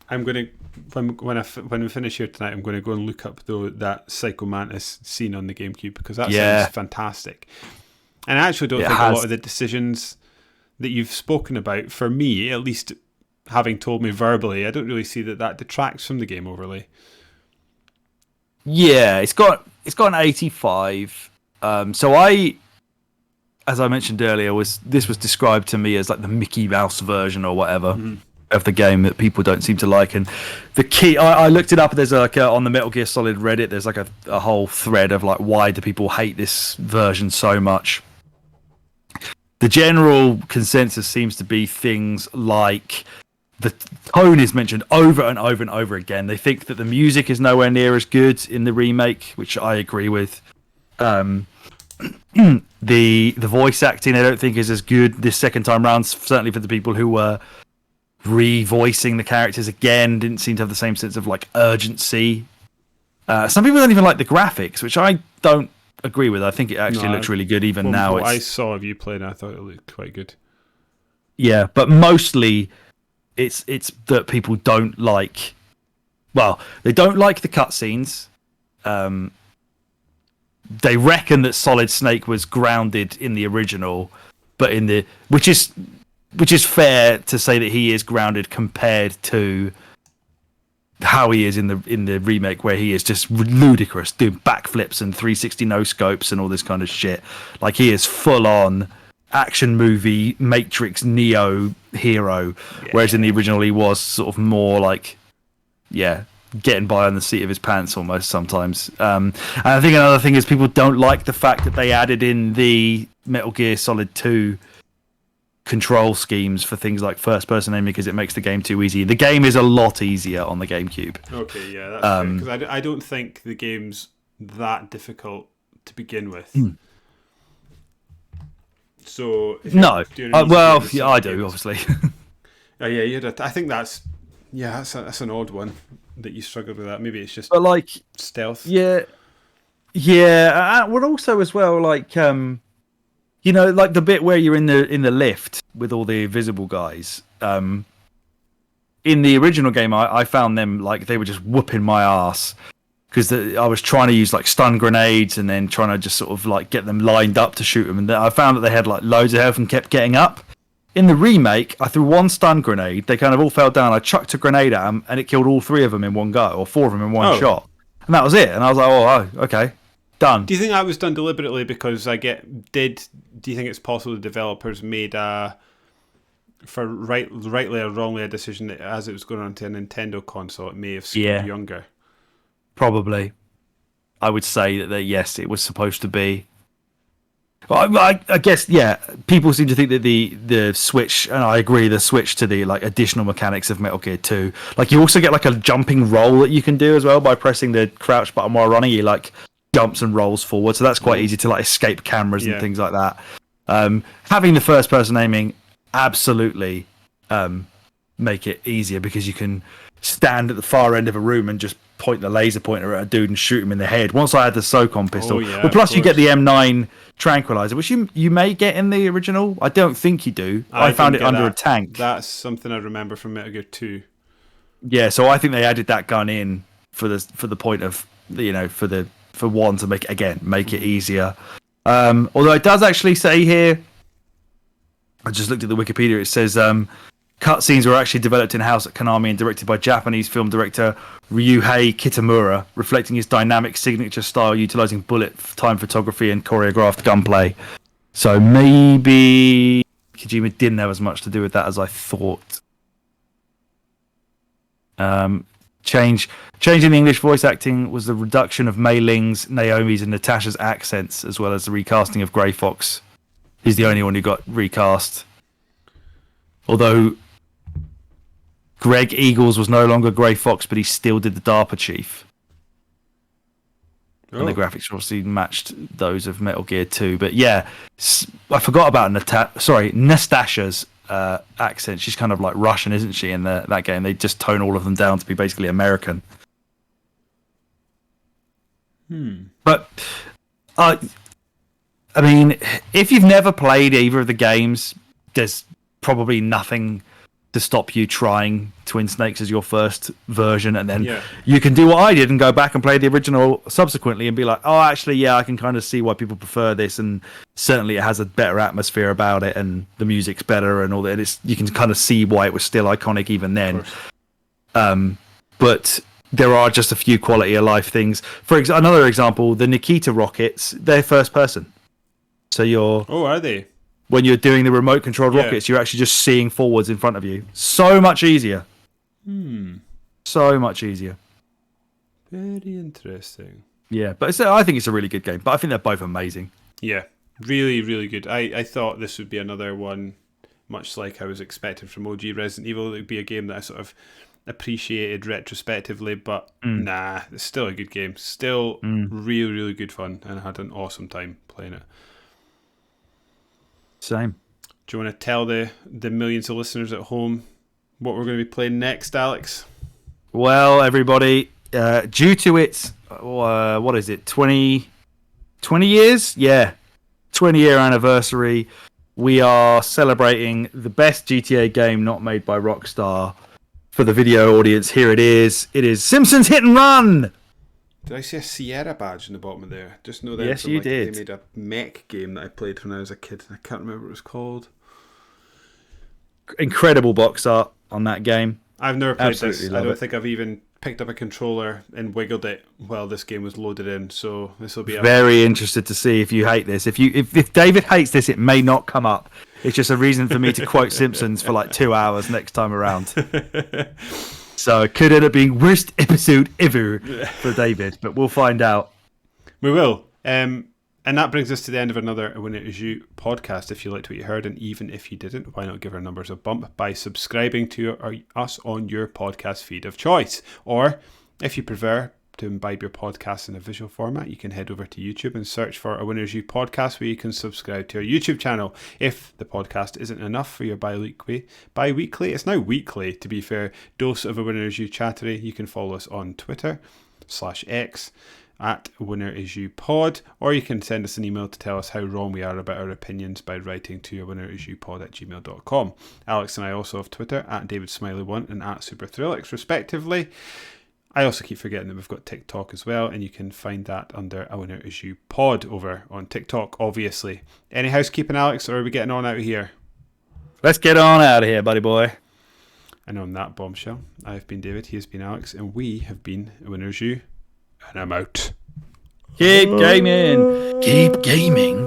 I'm going to when we finish here tonight, I'm going to go and look up that Psycho Mantis scene on the GameCube because that sounds fantastic. And I actually don't think a lot of the decisions that you've spoken about, for me at least, having told me verbally, I don't really see that detracts from the game overly. Yeah, it's got an 85. So as I mentioned earlier, this was described to me as like the Mickey Mouse version or whatever of the game that people don't seem to like. And the key, I looked it up. There's on the Metal Gear Solid Reddit. There's like a whole thread of like why do people hate this version so much. The general consensus seems to be things like the tone is mentioned over and over and over again. They think that the music is nowhere near as good in the remake, which I agree with. The voice acting I don't think is as good this second time round, certainly for the people who were revoicing the characters again. Didn't seem to have the same sense of like urgency. Some people don't even like the graphics, which I don't agree with. I think it actually looks really good even now. I saw of you playing, I thought it looked quite good. Yeah, but mostly it's that people don't like. Well, they don't like the cutscenes. They reckon that Solid Snake was grounded in the original, but which is fair to say that he is grounded compared to how he is in the remake, where he is just ludicrous, doing backflips and 360 no scopes and all this kind of shit. Like, he is full on action movie Matrix Neo hero, whereas in the original he was sort of more like, getting by on the seat of his pants almost sometimes. And I think another thing is people don't like the fact that they added in the Metal Gear Solid 2 control schemes for things like first person aiming, because it makes the game too easy. The game is a lot easier on the GameCube. Okay, yeah, that's fair, because I don't think the game's that difficult to begin with. So no, well, yeah, I do obviously. Oh yeah, I think that's an odd one that you struggled with that. Maybe it's just like stealth. Yeah. Well, also as well, like like the bit where you're in the lift with all the invisible guys. In the original game, I found them like they were just whooping my ass, because I was trying to use like stun grenades and then trying to just sort of like get them lined up to shoot them, and I found that they had like loads of health and kept getting up. In the remake, I threw one stun grenade, they kind of all fell down, I chucked a grenade at them, and it killed all 3 of them in one go, or 4 of them in one shot. And that was it. And I was like, oh, okay, done. Do you think that was done deliberately because do you think it's possible the developers made for rightly or wrongly a decision that as it was going onto a Nintendo console, it may have skewed younger? Probably. I would say that yes, it was supposed to be. Well, I guess, people seem to think that the switch, and I agree, the switch to the like additional mechanics of Metal Gear 2, like you also get like a jumping roll that you can do as well by pressing the crouch button while running. He like jumps and rolls forward, so that's quite easy to like escape cameras and things like that. Having the first person aiming absolutely make it easier, because you can stand at the far end of a room and just point the laser pointer at a dude and shoot him in the head. Once I had the SOCOM pistol, plus you get the M9 tranquilizer, which you may get in the original. I don't think you do. I found it under a tank. That's something I remember from Metal Gear 2. Yeah, so I think they added that gun in for the point of for one to make it easier. Although it does actually say here, I just looked at the Wikipedia. It says cutscenes were actually developed in-house at Konami and directed by Japanese film director Ryuhei Kitamura, reflecting his dynamic signature style, utilizing bullet time photography and choreographed gunplay. So maybe Kojima didn't have as much to do with that as I thought. Changing the English voice acting was the reduction of Mei Ling's, Naomi's, and Natasha's accents, as well as the recasting of Grey Fox. He's the only one who got recast. Although Greg Eagles was no longer Grey Fox, but he still did the DARPA chief. And the graphics obviously matched those of Metal Gear 2. But yeah, I forgot about Nastasha's accent. She's kind of like Russian, isn't she, in that game? They just tone all of them down to be basically American. But I mean, if you've never played either of the games, there's probably nothing to stop you trying Twin Snakes as your first version, and then you can do what I did and go back and play the original subsequently and be like, oh, actually, I can kind of see why people prefer this, and certainly it has a better atmosphere about it, and the music's better and all that. You can kind of see why it was still iconic even then. But there are just a few quality of life things. For another example, the Nikita rockets, they're first person. So you're... Oh, are they? When you're doing the remote controlled rockets, you're actually just seeing forwards in front of you. So much easier. So much easier. Very interesting. Yeah, but I think it's a really good game. But I think they're both amazing. Yeah, really, really good. I thought this would be another one, much like I was expecting from OG Resident Evil. It would be a game that I sort of appreciated retrospectively, but nah, it's still a good game. Still really, really good fun, and I had an awesome time playing it. Same. Do you want to tell the millions of listeners at home what we're going to be playing next, Alex? Well, everybody, due to its, what is it, 20 years? Yeah, 20-year anniversary, we are celebrating the best GTA game not made by Rockstar. For the video audience, here it is. It is Simpsons Hit and Run! Did I see a Sierra badge in the bottom of there? Just know that Yes, you did. They made a mech game that I played when I was a kid. I can't remember what it was called. Incredible box art on that game. I've never played Absolutely this. I don't think I've even picked up a controller and wiggled it while this game was loaded in. So this will be very interested to see if you hate this. If David hates this, it may not come up. It's just a reason for me to quote Simpsons for like 2 hours next time around. So it could end up being worst episode ever for David, but we'll find out. We will. And that brings us to the end of another When It Is You podcast. If you liked what you heard, and even if you didn't, why not give our numbers a bump by subscribing to us on your podcast feed of choice? Or, if you prefer to imbibe your podcast in a visual format, you can head over to YouTube and search for a When It Is You podcast, where you can subscribe to our YouTube channel. If the podcast isn't enough for your bi-weekly, it's now weekly, to be fair, dose of a When It Is You chattery, you can follow us on Twitter /X at Winner Is You Pod, or you can send us an email to tell us how wrong we are about our opinions by writing to winnerisyoupod@gmail.com. Alex and I also have Twitter at DavidSmiley1 and at SuperThrillix respectively. I also keep forgetting that we've got TikTok as well, and you can find that under A Winner Is You Pod over on TikTok, obviously. Any housekeeping, Alex, or are we getting on out of here? Let's get on out of here, buddy boy. And on that bombshell, I've been David, he has been Alex, and we have been A Winner Is You. And I'm out. Keep gaming. Keep gaming.